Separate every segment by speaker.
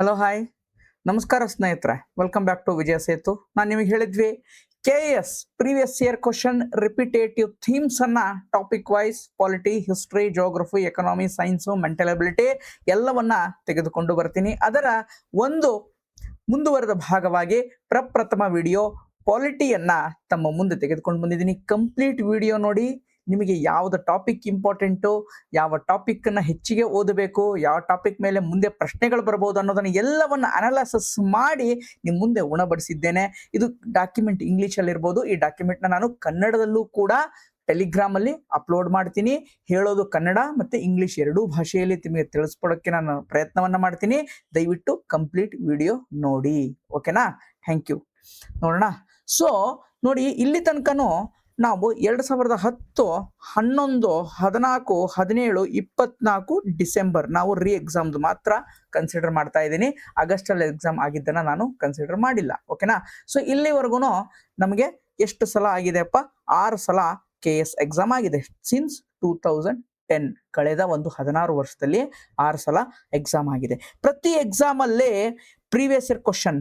Speaker 1: Hello hi ನಮಸ್ಕಾರ ಸ್ನೇಹಿತರೆ, welcome back to Vijaya Setu. ನಾನು ನಿಮಗೆ ಹೇಳಿದ್ವಿ KS previous year question repetitive themes ಅನ್ನ topic wise polity, history, geography, economy, science, mental ability ಎಲ್ಲವನ್ನ ತೆಗೆದುಕೊಂಡು ಬರ್ತೀನಿ. ಅದರ ಒಂದು ಮುಂದುವರೆದ ಭಾಗವಾಗಿ ಪ್ರಪ್ರಥಮ ವಿಡಿಯೋ ಪಾಲಿಟಿಯನ್ನ ತಮ್ಮ ಮುಂದೆ ತೆಗೆದುಕೊಂಡು ಬಂದಿದ್ದೀನಿ. ಕಂಪ್ಲೀಟ್ ವಿಡಿಯೋ ನೋಡಿ. ನಿಮಗೆ ಯಾವ್ದು ಟಾಪಿಕ್ ಇಂಪಾರ್ಟೆಂಟು, ಯಾವ ಟಾಪಿಕ್ ಅನ್ನ ಹೆಚ್ಚಿಗೆ ಓದಬೇಕು, ಯಾವ ಟಾಪಿಕ್ ಮೇಲೆ ಮುಂದೆ ಪ್ರಶ್ನೆಗಳು ಬರಬಹುದು ಅನ್ನೋದನ್ನ ಎಲ್ಲವನ್ನ ಅನಾಲಿಸಿಸ್ ಮಾಡಿ ನಿಮ್ಮ ಮುಂದೆ ಉಣಬಡಿಸಿದ್ದೇನೆ. ಇದು ಡಾಕ್ಯುಮೆಂಟ್ ಇಂಗ್ಲಿಷ್ ಅಲ್ಲಿ ಇರ್ಬೋದು. ಈ ಡಾಕ್ಯುಮೆಂಟ್ ನಾನು ಕನ್ನಡದಲ್ಲೂ ಕೂಡ ಟೆಲಿಗ್ರಾಮ್ ಅಲ್ಲಿ ಅಪ್ಲೋಡ್ ಮಾಡ್ತೀನಿ. ಹೇಳೋದು ಕನ್ನಡ ಮತ್ತೆ ಇಂಗ್ಲಿಷ್ ಎರಡೂ ಭಾಷೆಯಲ್ಲಿ ನಿಮಗೆ ತಿಳಿಸ್ಕೊಡೋಕ್ಕೆ ನಾನು ಪ್ರಯತ್ನವನ್ನ ಮಾಡ್ತೀನಿ. ದಯವಿಟ್ಟು ಕಂಪ್ಲೀಟ್ ವಿಡಿಯೋ ನೋಡಿ, ಓಕೆನಾ? Thank you. ನೋಡೋಣ. ಸೊ ನೋಡಿ, ಇಲ್ಲಿ ತನಕನೂ ನಾವು 2010, 11, 14, 17, 24 ಡಿಸೆಂಬರ್ ನಾವು ರೀ ಎಕ್ಸಾಮ್ದು ಮಾತ್ರ ಕನ್ಸಿಡರ್ ಮಾಡ್ತಾ ಇದ್ದೀನಿ. ಆಗಸ್ಟ್ ಅಲ್ಲಿ ಎಕ್ಸಾಮ್ ಆಗಿದ್ದನ್ನ ನಾನು ಕನ್ಸಿಡರ್ ಮಾಡಿಲ್ಲ, ಓಕೆನಾ? ಸೊ ಇಲ್ಲಿವರೆಗೂ ನಮಗೆ ಎಷ್ಟು ಸಲ ಆಗಿದೆಪ್ಪ? 6 ಸಲ KS ಎಕ್ಸಾಮ್ ಆಗಿದೆ ಸಿನ್ಸ್ 2010. ಕಳೆದ ಒಂದು 16 ವರ್ಷದಲ್ಲಿ 6 ಸಲ ಎಕ್ಸಾಮ್ ಆಗಿದೆ. ಪ್ರತಿ ಎಕ್ಸಾಮ್ ಅಲ್ಲಿ ಪ್ರೀವಿಯಸ್ ಇಯರ್ ಕ್ವಶನ್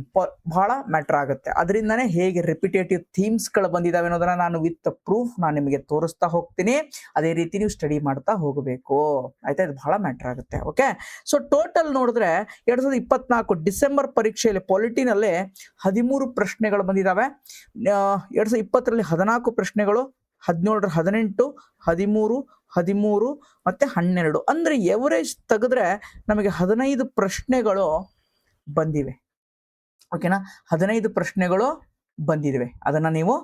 Speaker 1: ಬಹಳ ಮ್ಯಾಟರ್ ಆಗುತ್ತೆ. ಅದರಿಂದನೇ ಹೇಗೆ ರಿಪಿಟೇಟಿವ್ ಥೀಮ್ಸ್ ಗಳು ಬಂದಿದಾವೆ ಅನ್ನೋದನ್ನ ನಾನು ವಿತ್ ಪ್ರೂಫ್ ನಾನು ನಿಮಗೆ ತೋರಿಸ್ತಾ ಹೋಗ್ತೀನಿ. ಅದೇ ರೀತಿ ನೀವು ಸ್ಟಡಿ ಮಾಡ್ತಾ ಹೋಗಬೇಕು, ಆಯ್ತಾ? ಇದು ಬಹಳ ಮ್ಯಾಟರ್ ಆಗುತ್ತೆ, ಓಕೆ? ಸೊ ಟೋಟಲ್ ನೋಡಿದ್ರೆ 2024 ಡಿಸೆಂಬರ್ ಪರೀಕ್ಷೆಯಲ್ಲಿ ಪಾಲಿಟಿನಲ್ಲಿ 13 ಪ್ರಶ್ನೆಗಳು ಬಂದಿದ್ದಾವೆ. 2020ರಲ್ಲಿ 14 ಪ್ರಶ್ನೆಗಳು, 17ರ 18, 13, 13 ಮತ್ತೆ 12. ಅಂದ್ರೆ ಎವರೇಜ್ ತೆಗೆದ್ರೆ ನಮಗೆ 15 ಪ್ರಶ್ನೆಗಳು ಬಂದಿವೆ, ಓಕೆನಾ? 15 ಪ್ರಶ್ನೆಗಳು ಬಂದಿವೆ. ಅದನ್ನ ನೀವು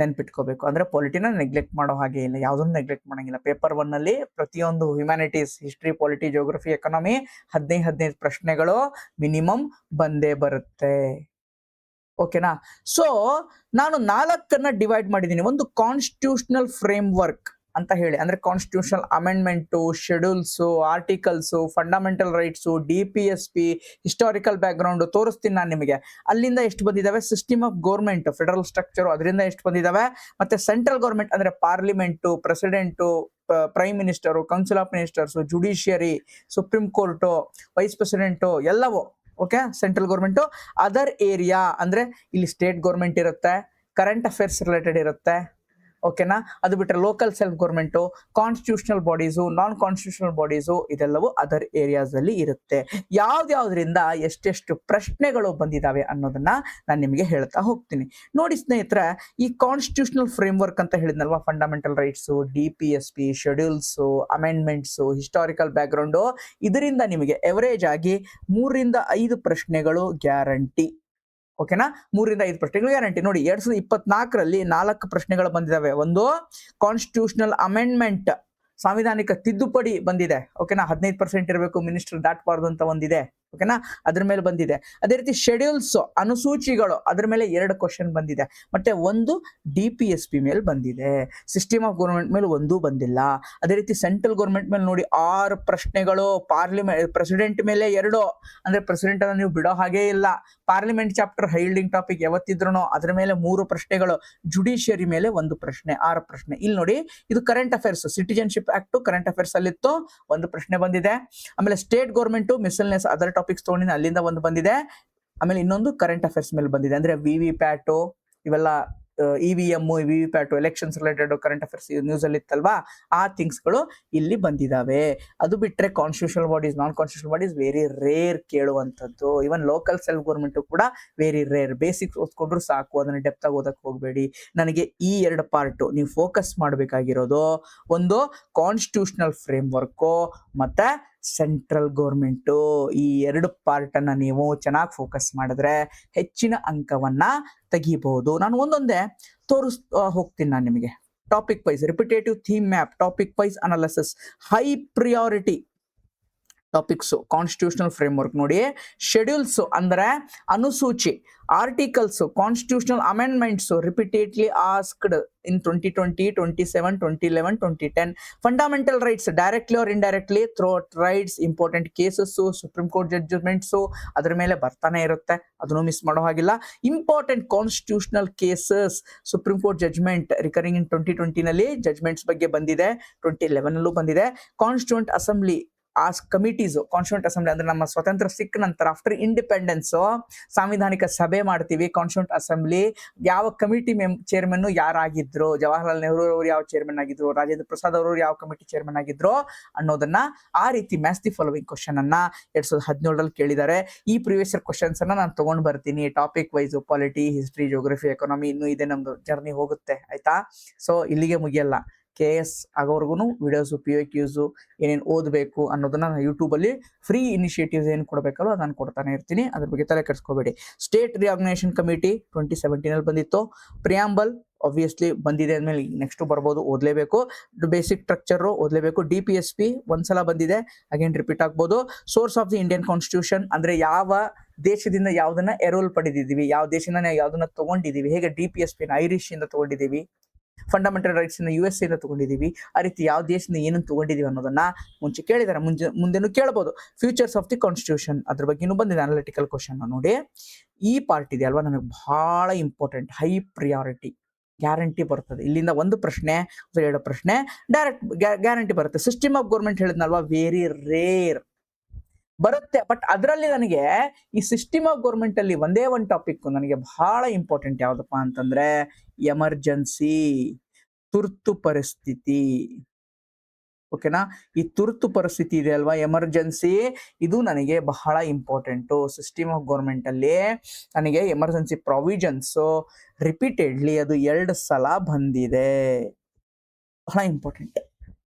Speaker 1: ನೆನ್ಪಿಟ್ಕೋಬೇಕು. ಅಂದ್ರೆ ಪಾಲಿಟಿನ ನೆಗ್ಲೆಕ್ಟ್ ಮಾಡೋ ಹಾಗೆ ಇಲ್ಲ, ಯಾವುದನ್ನು ನೆಗ್ಲೆಕ್ಟ್ ಮಾಡಂಗಿಲ್ಲ. ಪೇಪರ್ 1 ಅಲ್ಲಿ ಪ್ರತಿಯೊಂದು humanities, history, polity, geography, economy 15 ಪ್ರಶ್ನೆಗಳು ಮಿನಿಮಮ್ ಬಂದೇ ಬರುತ್ತೆ, ಓಕೆನಾ? ಸೊ ನಾನು 4 ಡಿವೈಡ್ ಮಾಡಿದ್ದೀನಿ. ಒಂದು ಕಾನ್ಸ್ಟಿಟ್ಯೂಷನಲ್ ಫ್ರೇಮ್ ವರ್ಕ್ ಅಂತ ಹೇಳಿ, ಅಂದ್ರೆ constitutional amendment, schedules, articles, fundamental rights, DPSP, historical background ತೋರಿಸ್ತೀನಿ ನಾನು ನಿಮಗೆ. ಅಲ್ಲಿಂದ ಎಷ್ಟು ಬಂದಿದ್ದಾವೆ? System of government, federal structure, ಅದರಿಂದ ಎಷ್ಟು ಬಂದಿದ್ದಾವೆ? ಮತ್ತೆ ಸೆಂಟ್ರಲ್ ಗೌರ್ಮೆಂಟ್ ಅಂದ್ರೆ parliament, president, prime minister, council of ministers, judiciary, supreme court, vice president ಎಲ್ಲವೂ, okay? Central government. Other area ಅಂದ್ರೆ ಇಲ್ಲಿ ಸ್ಟೇಟ್ ಗೌರ್ಮೆಂಟ್ ಇರುತ್ತೆ, ಕರೆಂಟ್ ಅಫೇರ್ಸ್ ರಿಲೇಟೆಡ್ ಇರುತ್ತೆ, ಓಕೆನಾ? ಅದು ಬಿಟ್ಟರೆ local self government, constitutional bodies, non constitutional bodies, ಇದೆಲ್ಲವೂ ಅದರ್ ಏರಿಯಾಸ್ ಅಲ್ಲಿ ಇರುತ್ತೆ. ಯಾವ್ದ್ಯಾವ್ದ್ರಿಂದ ಎಷ್ಟೆಷ್ಟು ಪ್ರಶ್ನೆಗಳು ಬಂದಿದ್ದಾವೆ ಅನ್ನೋದನ್ನ ನಾನು ನಿಮಗೆ ಹೇಳ್ತಾ ಹೋಗ್ತೀನಿ. ನೋಡಿ ಸ್ನೇಹಿತರೆ, ಈ ಕಾನ್ಸ್ಟಿಟ್ಯೂಷನಲ್ ಫ್ರೇಮ್ ವರ್ಕ್ ಅಂತ ಹೇಳಿದ್ನಲ್ವಾ, fundamental rights, DPSP, schedules, amendments, historical background, ಇದರಿಂದ ನಿಮಗೆ ಎವರೇಜ್ ಆಗಿ 3 ರಿಂದ 5 ಪ್ರಶ್ನೆಗಳು ಗ್ಯಾರಂಟಿ, ಓಕೆನಾ? 3 ರಿಂದ 5 ಪ್ರಶ್ನೆಗಳು ಗ್ಯಾರಂಟಿ. ನೋಡಿ, 2024ರಲ್ಲಿ 4 ಪ್ರಶ್ನೆಗಳು ಬಂದಿದ್ದಾವೆ. ಒಂದು ಕಾನ್ಸ್ಟಿಟ್ಯೂಷನಲ್ ಅಮೆಂಡ್ಮೆಂಟ್, ಸಾಂವಿಧಾನಿಕ ತಿದ್ದುಪಡಿ ಬಂದಿದೆ, ಓಕೆನಾ? 15% ಇರಬೇಕು, ಮಿನಿಸ್ಟರ್ ದಾಟಬಾರ್ದು ಅಂತ ಒಂದಿದೆ, ಓಕೆನಾ? ಅದ್ರ ಮೇಲೆ ಬಂದಿದೆ. ಅದೇ ರೀತಿ ಶೆಡ್ಯೂಲ್ಸ್, ಅನುಸೂಚಿಗಳು, ಅದ್ರ ಮೇಲೆ 2 ಕ್ವಶನ್ ಬಂದಿದೆ. ಮತ್ತೆ ಒಂದು DPSP ಮೇಲೆ ಬಂದಿದೆ. ಸಿಸ್ಟಮ್ ಆಫ್ ಗೌರ್ಮೆಂಟ್ ಮೇಲೆ ಒಂದೂ ಬಂದಿಲ್ಲ. ಅದೇ ರೀತಿ ಸೆಂಟ್ರಲ್ ಗೌರ್ಮೆಂಟ್ ಮೇಲೆ ನೋಡಿ 6 ಪ್ರಶ್ನೆಗಳು. ಪಾರ್ಲಿಮೆಂಟ್, ಪ್ರೆಸಿಡೆಂಟ್ ಮೇಲೆ 2, ಅಂದ್ರೆ ಪ್ರೆಸಿಡೆಂಟ್ ಅನ್ನ ನೀವು ಬಿಡೋ ಹಾಗೆ ಇಲ್ಲ. ಪಾರ್ಲಿಮೆಂಟ್ ಚಾಪ್ಟರ್ ಹೈಲ್ಡಿಂಗ್ ಟಾಪಿಕ್ ಯಾವತ್ತಿದ್ರು ಅದ್ರ ಮೇಲೆ 3 ಪ್ರಶ್ನೆಗಳು. ಜುಡಿಷಿಯರಿ ಮೇಲೆ 1 ಪ್ರಶ್ನೆ, 6 ಪ್ರಶ್ನೆ. ಇಲ್ಲಿ ನೋಡಿ, ಇದು current affairs, citizenship act current affairs ಅಲ್ಲಿತ್ತು, 1 ಪ್ರಶ್ನೆ ಬಂದಿದೆ. ಆಮೇಲೆ state government miscellaneous other topics ತಗೊಂಡಿನ, ಅಲ್ಲಿಂದ 1 ಬಂದಿದೆ. ಆಮೇಲೆ ಇನ್ನೊಂದು ಕರೆಂಟ್ ಅಫೇರ್ಸ್ ಮೇಲೆ ಬಂದಿದೆ, ಅಂದ್ರೆ VVPAT ಇವೆಲ್ಲ, EVM, VVPAT, elections related current affairs news ಅಲ್ಲಿ ಇತ್ತಲ್ವಾ, ಆ ಥಿಂಗ್ಸ್ ಗಳು ಇಲ್ಲಿ ಬಂದಿದಾವೆ. ಅದು ಬಿಟ್ರೆ constitutional bodies, non constitutional bodies very rare ಕೇಳುವಂಥದ್ದು. ಇವನ್ ಲೋಕಲ್ ಸೆಲ್ಫ್ ಗೌರ್ಮೆಂಟ್ ಕೂಡ ವೆರಿ ರೇರ್. ಬೇಸಿಕ್ಸ್ ಓದ್ಕೊಂಡ್ರು ಸಾಕು, ಅದನ್ನ ಡೆಪ್ತ್ ಆಗಿ ಓದಕ್ ಹೋಗ್ಬೇಡಿ. ನನಗೆ ಈ 2 ಪಾರ್ಟ್ ನೀವು ಫೋಕಸ್ ಮಾಡಬೇಕಾಗಿರೋದು, ಒಂದು ಕಾನ್ಸ್ಟಿಟ್ಯೂಷನಲ್ ಫ್ರೇಮ್ ವರ್ಕ್ ಮತ್ತೆ ಸೆಂಟ್ರಲ್ ಗೌರ್ಮೆಂಟ್. ಈ 2 ಪಾರ್ಟ್ ಅನ್ನ ನೀವು ಚೆನ್ನಾಗಿ ಫೋಕಸ್ ಮಾಡಿದ್ರೆ ಹೆಚ್ಚಿನ ಅಂಕವನ್ನ ತೆಗಿಬಹುದು. ನಾನು ಒಂದೊಂದೇ ಹೋಗ್ತೀನಿ ನಾನು ನಿಮಗೆ. Topic wise repetitive theme map, topic wise analysis, high priority topics. Constitutional framework ನೋಡಿ, ಶೆಡ್ಯೂಲ್ಸ್ ಅಂದ್ರೆ ಅನುಸೂಚಿ, articles, constitutional amendments repeatedly asked in 2020, 27, 2011, 2010. Fundamental rights directly or indirectly, throat rights, important cases, supreme court judgments ಅದ್ರ ಮೇಲೆ ಬರ್ತಾನೆ ಇರುತ್ತೆ, ಅದನ್ನು miss ಮಾಡೋ ಹಾಗಿಲ್ಲ. Important constitutional cases, supreme court judgment recurring in 2020 ನಲ್ಲಿ ಜಡ್ಜ್ಮೆಂಟ್ಸ್ ಬಗ್ಗೆ ಬಂದಿದೆ, 2011 ಅಲ್ಲೂ ಬಂದಿದೆ. ಕಾನ್ಸ್ಟಿಟ್ಯೂಂಟ್ ಅಸೆಂಬ್ಲಿ ಆ ಕಮಿಟೀಸ್ ಕಾನ್ಸ್ಟಿಟ್ಯೂಂಟ್ ಅಸೆಂಬ್ಲಿ ಅಂದ್ರೆ ನಮ್ಮ ಸ್ವತಂತ್ರ ಸಿಕ್ಕ ನಂತರ ಆಫ್ಟರ್ ಇಂಡಿಪೆಂಡೆನ್ಸ್ ಸಾಂವಿಧಾನಿಕ ಸಭೆ ಮಾಡ್ತೀವಿ. ಕಾನ್ಸ್ಟಿಟ್ಯೂಂಟ್ ಅಸೆಂಬ್ಲಿ ಯಾವ ಕಮಿಟಿ ಚೇರ್ಮನ್ ಯಾರಾಗಿದ್ರು, ಜವಾಹರ್ಲಾಲ್ ನೆಹರು ಅವರು ಯಾವ ಚೇರ್ಮನ್ ಆಗಿದ್ರು, ರಾಜೇಂದ್ರ ಪ್ರಸಾದ್ ಅವರು ಯಾವ ಕಮಿಟಿ ಚೇರ್ಮನ್ ಆಗಿದ್ರು ಅನ್ನೋದನ್ನ ಆ ರೀತಿ ಮ್ಯಾಚ್ ದಿ ಫಾಲೋವಿಂಗ್ ಕ್ವಶನ್ ಅನ್ನ 2017ರಲ್ಲಿ ಕೇಳಿದ್ದಾರೆ. ಈ ಪ್ರೀವಿಯಸ್ ಇಯರ್ ಕ್ವಶನ್ಸ್ ಅನ್ನ ನಾನು ತಗೊಂಡ್ ಬರ್ತೀನಿ topic wise, polity, history, geography, economy, ಇನ್ನೂ ಇದೆ ನಮ್ದು ಜರ್ನಿ ಹೋಗುತ್ತೆ ಆಯ್ತಾ. ಸೊ ಇಲ್ಲಿಗೆ ಮುಗಿಯಲ್ಲ. KS ಆಗೋವರೆಗೂ ವಿಡಿಯೋಸು, POQs ಏನೇನು ಓದಬೇಕು ಅನ್ನೋದನ್ನ ನಾನು ಯೂಟ್ಯೂಬಲ್ಲಿ ಫ್ರೀ ಇನಿಷಿಯೇಟಿವ್ಸ್ ಏನು ಕೊಡಬೇಕಲ್ಲ ನಾನು ಕೊಡ್ತಾನೆ ಇರ್ತೀನಿ. ಅದ್ರ ಬಗ್ಗೆ ತಲೆ ಕೆಡಿಸ್ಕೋಬೇಡಿ. ಸ್ಟೇಟ್ ರಿಆರ್ಗನೈಸೇಷನ್ ಕಮಿಟಿ 2017 ಬಂದಿತ್ತು. ಪ್ರಿಯಾಂಬಲ್ ಆಬ್ವಿಯಸ್ಲಿ ಬಂದಿದೆ ಅಂದ್ಮೇಲೆ ನೆಕ್ಸ್ಟ್ ಬರ್ಬೋದು, ಓದಲೇಬೇಕು. ಬೇಸಿಕ್ ಸ್ಟ್ರಕ್ಚರ್ ಓದಲೇಬೇಕು. DPSP ಒಂದ್ಸಲ ಬಂದಿದೆ, ಅಗೇನ್ ರಿಪೀಟ್ ಆಗ್ಬೋದು. Source of the Indian constitution ಅಂದ್ರೆ ಯಾವ ದೇಶದಿಂದ ಯಾವ್ದನ್ನ ಎರೋಲ್ ಪಡೆದಿದ್ದೀವಿ, ಯಾವ ದೇಶದಿಂದ ಯಾವ್ದನ್ನ ತಗೊಂಡಿದೀವಿ, ಹೇಗೆ DPSP ಐರಿಷ್ ಇಂದ ತಗೊಂಡಿದೀವಿ, ಫಂಡಮೆಂಟಲ್ ರೈಟ್ಸ್ US ಇಂದ ತಗೊಂಡಿದೀವಿ, ಆ ರೀತಿ ಯಾವ ದೇಶದಿಂದ ಏನನ್ನು ತಗೊಂಡಿದೀವಿ ಅನ್ನೋದನ್ನ ಮುಂಚೆ ಕೇಳಿದಾರೆ, ಮುಂದೆನೂ ಕೇಳಬಹುದು. ಫ್ಯೂಚರ್ಸ್ ಆಫ್ ದಿ ಕಾನ್ಸ್ಟಿಟ್ಯೂಷನ್ ಅದ್ರ ಬಗ್ಗೆನೂ ಬಂದಿದೆ ಅನಾಲಿಟಿಕಲ್ ಕ್ವಶನ್. ನೋಡಿ ಈ ಪಾರ್ಟ್ ಇದೆ ಅಲ್ವಾ, ನನಗೆ ಬಹಳ ಇಂಪಾರ್ಟೆಂಟ್, ಹೈ ಪ್ರಿಯಾರಿಟಿ. ಗ್ಯಾರಂಟಿ ಬರ್ತದೆ ಇಲ್ಲಿಂದ ಒಂದು ಪ್ರಶ್ನೆ, 2 ಪ್ರಶ್ನೆ ಡೈರೆಕ್ಟ್ ಗ್ಯಾರಂಟಿ ಬರುತ್ತೆ. ಸಿಸ್ಟಮ್ ಆಫ್ ಗೌರ್ಮೆಂಟ್ ಹೇಳಿದ್ನಲ್ವಾ, ವೆರಿ ರೇರ್ ಬರುತ್ತೆ. ಬಟ್ ಅದರಲ್ಲಿ ನನಗೆ ಈ ಸಿಸ್ಟಮ್ ಆಫ್ ಗೌರ್ಮೆಂಟ್ ಅಲ್ಲಿ ಒಂದೇ ಒಂದು ಟಾಪಿಕ್ ನನಗೆ ಬಹಳ ಇಂಪಾರ್ಟೆಂಟ್ ಯಾವ್ದಪ್ಪ ಅಂತಂದ್ರೆ ಎಮರ್ಜೆನ್ಸಿ, ತುರ್ತು ಪರಿಸ್ಥಿತಿ. ಓಕೆನಾ, ಈ ತುರ್ತು ಪರಿಸ್ಥಿತಿ ಇದೆ ಅಲ್ವಾ, ಎಮರ್ಜೆನ್ಸಿ, ಇದು ನನಗೆ ಬಹಳ ಇಂಪಾರ್ಟೆಂಟು. ಸಿಸ್ಟಮ್ ಆಫ್ ಗೌರ್ಮೆಂಟ್ ಅಲ್ಲಿ ನನಗೆ ಎಮರ್ಜೆನ್ಸಿ ಪ್ರಾವಿಷನ್ಸ್ ರಿಪೀಟೆಡ್ಲಿ ಅದು 2 ಸಲ ಬಂದಿದೆ. ಬಹಳ ಇಂಪಾರ್ಟೆಂಟ್.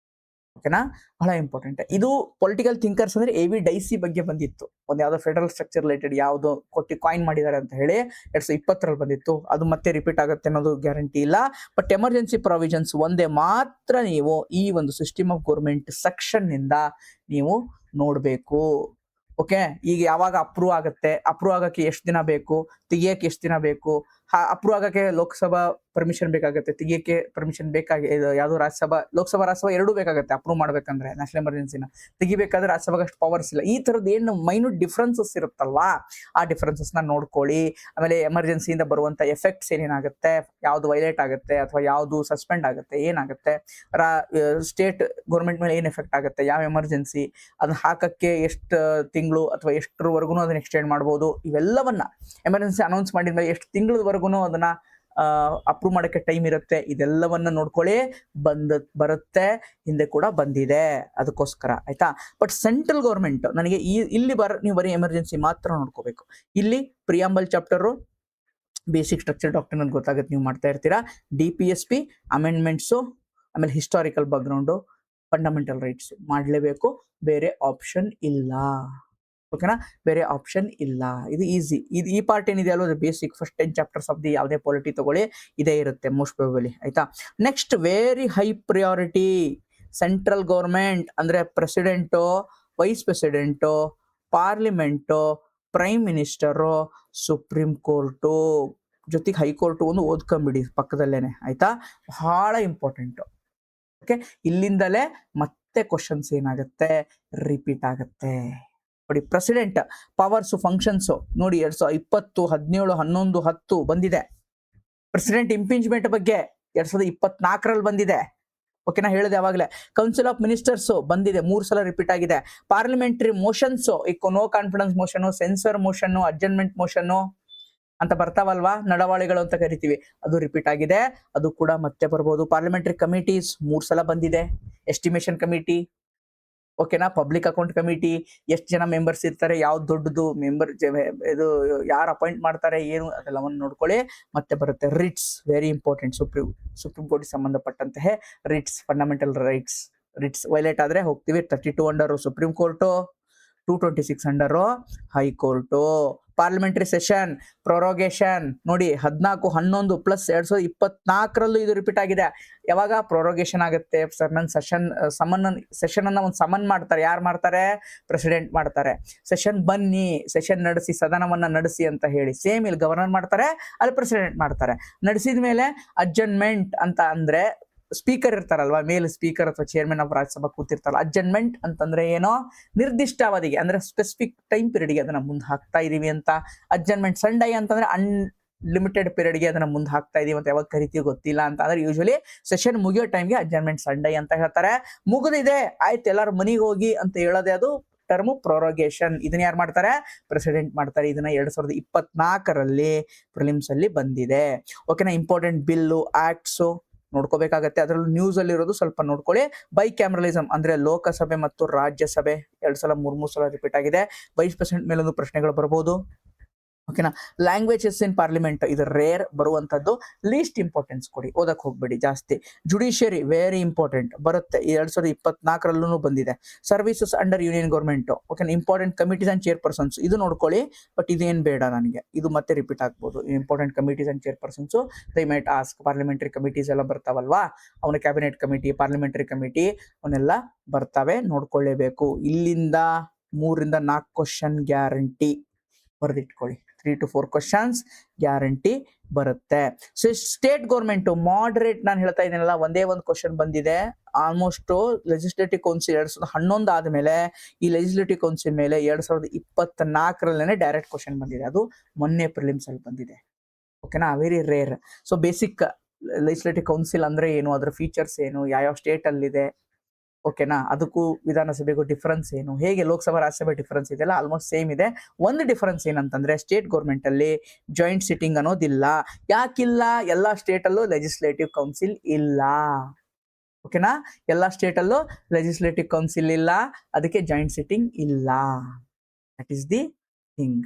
Speaker 1: ಓಕೆನಾ, ಬಹಳ ಇಂಪಾರ್ಟೆಂಟ್. ಇದು ಪೊಲಿಟಿಕಲ್ ಥಿಂಕರ್ಸ್ ಅಂದ್ರೆ AV ಡೈಸಿ ಬಗ್ಗೆ ಬಂದಿತ್ತು. ಒಂದು ಯಾವ್ದೋ ಫೆಡರಲ್ ಸ್ಟ್ರಕ್ಚರ್ ರಿಲೇಟೆಡ್ ಯಾವ್ದೋ ಕೊಟ್ಟು ಕಾಯಿನ್ ಮಾಡಿದ್ದಾರೆ ಅಂತ ಹೇಳಿ 2020ರಲ್ಲಿ ಬಂದಿತ್ತು. ಅದು ಮತ್ತೆ ರಿಪೀಟ್ ಆಗುತ್ತೆ ಅನ್ನೋದು ಗ್ಯಾರಂಟಿ ಇಲ್ಲ. ಬಟ್ ಎಮರ್ಜೆನ್ಸಿ ಪ್ರಾವಿಷನ್ಸ್ ಒಂದೇ ಮಾತ್ರ ನೀವು ಈ ಒಂದು ಸಿಸ್ಟಮ್ ಆಫ್ ಗೌರ್ಮೆಂಟ್ ಸೆಕ್ಷನ್ ನಿಂದ ನೀವು ನೋಡ್ಬೇಕು. ಓಕೆ, ಈಗ ಯಾವಾಗ ಅಪ್ರೂವ್ ಆಗುತ್ತೆ, ಅಪ್ರೂವ್ ಆಗಕ್ಕೆ ಎಷ್ಟು ದಿನ ಬೇಕು, ತೆಗಿಯಕ್ಕೆ ಎಷ್ಟು ದಿನ ಬೇಕು, ಅಪ್ರೂವ್ ಆಗಕ್ಕೆ ಲೋಕಸಭಾ ಪರ್ಮಿಷನ್ ಬೇಕಾಗುತ್ತೆ, ತೆಗಿಯಕ್ಕೆ ಪರ್ಮಿಷನ್ ಯಾವ್ದು ರಾಜ್ಯಸಭಾ, ಲೋಕಸಭಾ ರಾಜ್ಯಸಭಾ ಎರಡೂ ಬೇಕಾಗುತ್ತೆ ಅಪ್ರೂವ್ ಮಾಡ್ಬೇಕಂದ್ರೆ. ನ್ಯಾಷನಲ್ ಎಮರ್ಜೆನ್ಸಿನ ತೆಗಿಬೇಕಾದ್ರೆ ರಾಜ್ಯಸಭಾಗೆ ಅಷ್ಟು ಪವರ್ಸ್ ಇಲ್ಲ. ಈ ತರದ್ದು ಏನು ಮೈನ್ಯೂಟ್ ಡಿಫ್ರೆನ್ಸಸ್ ಇರುತ್ತಲ್ವಾ, ಆ ಡಿಫ್ರೆನ್ಸಸ್ ನ ನೋಡ್ಕೊಳ್ಳಿ. ಆಮೇಲೆ ಎಮರ್ಜೆನ್ಸಿಯಿಂದ ಬರುವಂತ ಎಫೆಕ್ಟ್ಸ್ ಏನೇನಾಗುತ್ತೆ, ಯಾವ್ದು ವೈಲೇಟ್ ಆಗುತ್ತೆ ಅಥವಾ ಯಾವ್ದು ಸಸ್ಪೆಂಡ್ ಆಗುತ್ತೆ, ಏನಾಗುತ್ತೆ, ಸ್ಟೇಟ್ ಗೌರ್ಮೆಂಟ್ ಮೇಲೆ ಏನ್ ಎಫೆಕ್ಟ್ ಆಗುತ್ತೆ, ಯಾವ ಎಮರ್ಜೆನ್ಸಿ, ಅದನ್ನ ಹಾಕಕ್ಕೆ ಎಷ್ಟು ತಿಂಗಳು ಅಥವಾ ಎಷ್ಟರವರೆಗೂ ಅದನ್ನ ಎಕ್ಸ್ಟೆಂಡ್ ಮಾಡ್ಬೋದು, ಇವೆಲ್ಲವನ್ನ ಎಮರ್ಜೆನ್ಸಿ ಅನೌನ್ಸ್ ಮಾಡಿದ್ಮೇಲೆ ಎಷ್ಟು ತಿಂಗಳವರೆಗೂ ಅದನ್ನ ಅಪ್ರೂವ್ ಮಾಡಕ್ಕೆ ಟೈಮ್ ಇರುತ್ತೆ, ಇದೆಲ್ಲವನ್ನ ನೋಡ್ಕೊಳ್ಳಿ. ಬರುತ್ತೆ, ಹಿಂದೆ ಕೂಡ ಬಂದಿದೆ, ಅದಕ್ಕೋಸ್ಕರ ಆಯ್ತಾ. ಬಟ್ ಸೆಂಟ್ರಲ್ ಗೌರ್ಮೆಂಟ್ ನನಗೆ ಇಲ್ಲಿ ನೀವು ಬರೀ ಎಮರ್ಜೆನ್ಸಿ ಮಾತ್ರ ನೋಡ್ಕೋಬೇಕು. ಇಲ್ಲಿ preamble chapter, basic structure doctor ಅಂತ ಗೊತ್ತಾಗುತ್ತೆ, ನೀವು ಮಾಡ್ತಾ ಇರ್ತೀರಾ. DPSP ಅಮೆಂಡ್ಮೆಂಟ್ಸು, ಆಮೇಲೆ ಹಿಸ್ಟಾರಿಕಲ್ ಬ್ಯಾಕ್ಗ್ರೌಂಡು, ಫಂಡಮೆಂಟಲ್ ರೈಟ್ಸ್ ಮಾಡಲೇಬೇಕು, ಬೇರೆ ಆಪ್ಷನ್ ಇಲ್ಲ. ಓಕೆನಾ, ಬೇರೆ ಆಪ್ಷನ್ ಇಲ್ಲ. ಇದು ಈಸಿ. ಈ ಪಾರ್ಟ್ ಏನಿದೆ ಅಲ್ವ, ಅದು basic. First 10 chapters of the ಯಾವುದೇ ಪಾಲಿಟಿ ತಗೊಳ್ಳಿ, ಇದೇ ಇರುತ್ತೆ ಮೋಸ್ಟ್ ಪ್ರಾಬಬಲಿ ಆಯ್ತಾ. Next very high priority, central government ಅಂದ್ರೆ president, vice president, parliament, prime minister, supreme court, ಜೊತೆಗೆ ಹೈಕೋರ್ಟು ಒಂದು ಓದ್ಕೊಂಬಿಡಿ ಪಕ್ಕದಲ್ಲೇನೆ ಆಯ್ತಾ. ಬಹಳ ಇಂಪಾರ್ಟೆಂಟು. ಓಕೆ, ಇಲ್ಲಿಂದಲೇ ಮತ್ತೆ ಕ್ವಶನ್ಸ್ ಏನಾಗುತ್ತೆ, ರಿಪೀಟ್ ಆಗುತ್ತೆ. ನೋಡಿ, ಪ್ರೆಸಿಡೆಂಟ್ ಪವರ್ಸ್, ಫಂಕ್ಷನ್ಸ್ ನೋಡಿ 2020, 17, 11, 10 ಬಂದಿದೆ. ಪ್ರೆಸಿಡೆಂಟ್ ಇಂಪೀಚ್ಮೆಂಟ್ ಬಗ್ಗೆ 2024ರಲ್ಲಿ ಬಂದಿದೆ. ಓಕೆನಾ, ಹೇಳಿದೆ ಅವಾಗಲೇ. ಕೌನ್ಸಿಲ್ ಆಫ್ ಮಿನಿಸ್ಟರ್ಸ್ ಬಂದಿದೆ, 3 ಸಲ ರಿಪೀಟ್ ಆಗಿದೆ. Parliamentary motions, no confidence motion, censure motion, adjournment motion ಅಂತ ಬರ್ತಾವಲ್ವಾ, ನಡವಾಳಿಗಳು ಅಂತ ಕರಿತೀವಿ, ಅದು ರಿಪೀಟ್ ಆಗಿದೆ, ಅದು ಕೂಡ ಮತ್ತೆ ಬರ್ಬೋದು. ಪಾರ್ಲಿಮೆಂಟರಿ ಕಮಿಟೀಸ್ 3 ಸಲ ಬಂದಿದೆ. ಎಸ್ಟಿಮೇಷನ್ ಕಮಿಟಿ, ಓಕೆನಾ, ಪಬ್ಲಿಕ್ ಅಕೌಂಟ್ ಕಮಿಟಿ, ಎಷ್ಟು ಜನ ಮೆಂಬರ್ಸ್ ಇರ್ತಾರೆ, ಯಾವ್ದು ದೊಡ್ಡದು ಮೆಂಬರ್, ಇದು ಯಾರು ಅಪಾಯಿಂಟ್ ಮಾಡ್ತಾರೆ, ಏನು, ಅದೆಲ್ಲವನ್ನು ನೋಡ್ಕೊಳ್ಳಿ. ಮತ್ತೆ ಬರುತ್ತೆ writs, very important. Supreme court ಸಂಬಂಧಪಟ್ಟಂತೆ ರಿಟ್ಸ್, ಫಂಡಮೆಂಟಲ್ ರಿಟ್ಸ್ ವೈಲೇಟ್ ಆದ್ರೆ ಹೋಗ್ತೀವಿ 32 under supreme court, 226 under high court. Parliamentary session prorogation ನೋಡಿ 14/11 ಪ್ಲಸ್ 2024ರಲ್ಲೂ ಇದು ರಿಪೀಟ್ ಆಗಿದೆ. ಯಾವಾಗ ಪ್ರೊರೋಗೇಷನ್ ಆಗುತ್ತೆ, ಸೆಷನ್ ಅನ್ನ ಒಂದು ಸಮನ್ ಮಾಡ್ತಾರೆ. ಯಾರು ಮಾಡ್ತಾರೆ? ಪ್ರೆಸಿಡೆಂಟ್ ಮಾಡ್ತಾರೆ. ಸೆಷನ್ ಬನ್ನಿ, ಸೆಷನ್ ನಡೆಸಿ, ಸದನವನ್ನ ನಡೆಸಿ ಅಂತ ಹೇಳಿ. ಸೇಮ್ ಇಲ್ಲಿ ಗವರ್ನರ್ ಮಾಡ್ತಾರೆ, ಅಲ್ಲಿ ಪ್ರೆಸಿಡೆಂಟ್ ಮಾಡ್ತಾರೆ. ನಡೆಸಿದ ಮೇಲೆ ಅಡ್ಜರ್ನ್ಮೆಂಟ್ ಅಂತ ಅಂದ್ರೆ ಸ್ಪೀಕರ್ ಇರ್ತಾರಲ್ವಾ, ಮೇಲ್ ಸ್ಪೀಕರ್ ಅಥವಾ ಚೇರ್ಮನ್ ಆಫ್ ರಾಜ್ಯಸಭಾ ಕೂತಿರ್ತಾರಲ್ಲ. ಅಡ್ಜರ್ನ್ಮೆಂಟ್ ಅಂತಂದ್ರೆ ಏನೋ ನಿರ್ದಿಷ್ಟ ಅವಧಿಗೆ ಅಂದ್ರೆ ಸ್ಪೆಸಿಫಿಕ್ ಟೈಮ್ ಪೀರಿಯಡ್ಗೆ ಅದನ್ನ ಮುಂದೆ ಹಾಕ್ತಾ ಇದೀವಿ ಅಂತ. ಅಡ್ಜರ್ನ್ಮೆಂಟ್ ಸಂಡೈ ಅಂತಂದ್ರೆ ಲಿಮಿಟೆಡ್ ಪೀರಿಯಡ್ಗೆ ಅದನ್ನ ಮುಂದೆ ಹಾಕ್ತಾ ಇದೀವಿ ಅಂತ ಯಾವಾಗ ಕರಿತೀವಿ ಗೊತ್ತಿಲ್ಲ ಅಂತ ಅಂದ್ರೆ ಯೂಶಲಿ ಸೆಷನ್ ಮುಗಿಯೋ ಟೈಮ್ಗೆ ಅಡ್ಜರ್ನ್ಮೆಂಟ್ ಸಂಡೇ ಅಂತ ಹೇಳ್ತಾರೆ. ಮುಗಿದಿದೆ ಆಯ್ತು ಎಲ್ಲರೂ ಮನೆಗೆ ಹೋಗಿ ಅಂತ ಹೇಳೋದೇ ಅದು ಟರ್ಮ್ ಪ್ರೊರೋಗೇಷನ್. ಇದನ್ನ ಯಾರು ಮಾಡ್ತಾರೆ? ಪ್ರೆಸಿಡೆಂಟ್ ಮಾಡ್ತಾರೆ. ಇದನ್ನ 2024ರಲ್ಲಿ ಪ್ರಿಲಿಮ್ಸ್ ಅಲ್ಲಿ ಬಂದಿದೆ. ಓಕೆನಾ. Important bill acts ನೋಡ್ಕೋಬೇಕಾಗತ್ತೆ. ಅದರಲ್ಲೂ ನ್ಯೂಸ್ ಅಲ್ಲಿ ಇರೋದು ಸ್ವಲ್ಪ ನೋಡ್ಕೊಳ್ಳಿ. ಬೈ ಕ್ಯಾಮ್ರಲಿಸಮ್ ಅಂದ್ರೆ ಲೋಕಸಭೆ ಮತ್ತು ರಾಜ್ಯಸಭೆ 2 ಸಲ 3 ಸಲ ರಿಪೀಟ್ ಆಗಿದೆ. 5% ಮೇಲೊಂದು ಪ್ರಶ್ನೆಗಳು ಬರ್ಬೋದು. ಓಕೆನಾ. ಲ್ಯಾಂಗ್ವೇಜಸ್ ಇನ್ ಪಾರ್ಲಿಮೆಂಟ್ ಇದು ರೇರ್ ಬರುವಂತದ್ದು. ಲೀಸ್ಟ್ ಇಂಪಾರ್ಟೆನ್ಸ್ ಕೊಡಿ, ಓದಕ್ ಹೋಗ್ಬೇಡಿ ಜಾಸ್ತಿ. ಜುಡಿಷಿಯರಿ ವೆರಿ ಇಂಪಾರ್ಟೆಂಟ್ ಬರುತ್ತೆ, 2024ರಲ್ಲೂ ಬಂದಿದೆ. Services under union government. Okay. Important committees and chairpersons ಇದು ನೋಡ್ಕೊಳ್ಳಿ. ಬಟ್ ಇದೇನ್ ಬೇಡ ನನಗೆ, ಇದು ಮತ್ತೆ ರಿಪೀಟ್ ಆಗ್ಬೋದು. Important committees and chairpersons they might ask. Parliamentary committees ಎಲ್ಲ ಬರ್ತಾವಲ್ವಾ, ಅವನ ಕ್ಯಾಬಿನೆಟ್ ಕಮಿಟಿ, ಪಾರ್ಲಿಮೆಂಟರಿ ಕಮಿಟಿ ಅವನ್ನೆಲ್ಲ ಬರ್ತವೆ, ನೋಡ್ಕೊಳ್ಳೇಬೇಕು. ಇಲ್ಲಿಂದ 3ರಿಂದ 4 ಕ್ವಶನ್ ಗ್ಯಾರಂಟಿ ಬರೆದಿಟ್ಕೊಳ್ಳಿ. 3 to 4 ಕ್ವಶನ್ಸ್ ಗ್ಯಾರಂಟಿ ಬರುತ್ತೆ. ಸೊ ಸ್ಟೇಟ್ ಗೌರ್ಮೆಂಟ್ ಮಾಡರೇಟ್, ನಾನು ಹೇಳ್ತಾ ಇದ್ದೀನಲ್ಲ, ಒಂದೇ ಒಂದು ಕ್ವಶನ್ ಬಂದಿದೆ. ಆಲ್ಮೋಸ್ಟ್ ಲೆಜಿಸ್ಲೇಟಿವ್ ಕೌನ್ಸಿಲ್ 2011 ಆದ್ಮೇಲೆ ಈ ಲೆಜಿಸ್ಲೇಟಿವ್ ಕೌನ್ಸಿಲ್ ಮೇಲೆ 2024ರಲ್ಲೇನೆ ಡೈರೆಕ್ಟ್ ಕ್ವಶನ್ ಬಂದಿದೆ. ಅದು ಮೊನ್ನೆ ಪ್ರಿಲಿಮ್ಸ್ ಅಲ್ಲಿ ಬಂದಿದೆ. ಓಕೆನಾ. Very rare. So basic legislative council ಅಂದ್ರೆ ಏನು, ಅದರ ಫೀಚರ್ಸ್ ಏನು, ಯಾವ ಸ್ಟೇಟ್ ಅಲ್ಲಿದೆ, ಓಕೆನಾ, ಅದಕ್ಕೂ ವಿಧಾನಸಭೆಗೂ ಡಿಫರೆನ್ಸ್ ಏನು, ಹೇಗೆ ಲೋಕಸಭಾ ರಾಜ್ಯಸಭೆ ಡಿಫರೆನ್ಸ್ ಇದೆಲ್ಲ ಆಲ್ಮೋಸ್ಟ್ ಸೇಮ್ ಇದೆ. ಒಂದು ಡಿಫರೆನ್ಸ್ ಏನಂತಂದ್ರೆ ಸ್ಟೇಟ್ ಗೌರ್ಮೆಂಟ್ ಅಲ್ಲಿ ಜಾಯಿಂಟ್ ಸಿಟ್ಟಿಂಗ್ ಅನ್ನೋದಿಲ್ಲ. ಯಾಕಿಲ್ಲ? ಎಲ್ಲಾ ಸ್ಟೇಟ್ ಅಲ್ಲೂ ಲೆಜಿಸ್ಲೇಟಿವ್ ಕೌನ್ಸಿಲ್ ಇಲ್ಲ. ಓಕೆನಾ. ಎಲ್ಲಾ ಸ್ಟೇಟ್ ಅಲ್ಲೂ ಲೆಜಿಸ್ಲೇಟಿವ್ ಕೌನ್ಸಿಲ್ ಇಲ್ಲ, ಅದಕ್ಕೆ ಜಾಯಿಂಟ್ ಸಿಟ್ಟಿಂಗ್ ಇಲ್ಲ. That is the thing.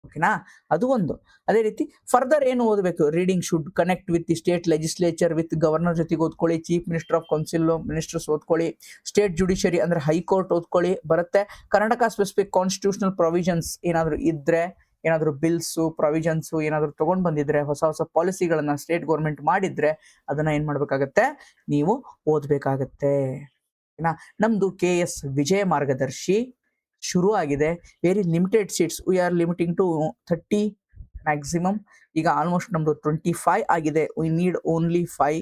Speaker 1: ಓಕೆನಾ. ಅದು ಒಂದು. ಅದೇ ರೀತಿ ಫರ್ದರ್ ಏನು ಓದಬೇಕು? Reading should connect with the state legislature with governor ಜೊತೆಗೆ ಓದ್ಕೊಳ್ಳಿ. Chief minister of council ministers ಓದ್ಕೊಳ್ಳಿ. ಸ್ಟೇಟ್ ಜುಡಿಷಿಯರಿ ಅಂದ್ರೆ ಹೈಕೋರ್ಟ್ ಓದ್ಕೊಳ್ಳಿ, ಬರುತ್ತೆ. ಕರ್ನಾಟಕ ಸ್ಪೆಸಿಫಿಕ್ ಕಾನ್ಸ್ಟಿಟ್ಯೂಷನಲ್ ಪ್ರೊವಿಷನ್ಸ್ ಏನಾದ್ರು ಇದ್ರೆ, ಏನಾದ್ರು ಬಿಲ್ಸ್ ಪ್ರೊವಿಷನ್ಸ್ ಏನಾದ್ರು ತಗೊಂಡ್ ಬಂದಿದ್ರೆ, ಹೊಸ ಹೊಸ ಪಾಲಿಸಿಗಳನ್ನ ಸ್ಟೇಟ್ ಗೌರ್ಮೆಂಟ್ ಮಾಡಿದ್ರೆ ಅದನ್ನ ಏನ್ ಮಾಡ್ಬೇಕಾಗತ್ತೆ? ನೀವು ಓದ್ಬೇಕಾಗತ್ತೆ. ನಮ್ದು KS ವಿಜಯ ಮಾರ್ಗದರ್ಶಿ ಶುರು ಆಗಿದೆ. Very limited seats, we are limiting to 30 maximum. ಈಗ ಆಲ್ಮೋಸ್ಟ್ ನಮ್ದು 25 ಆಗಿದೆ. We need only 5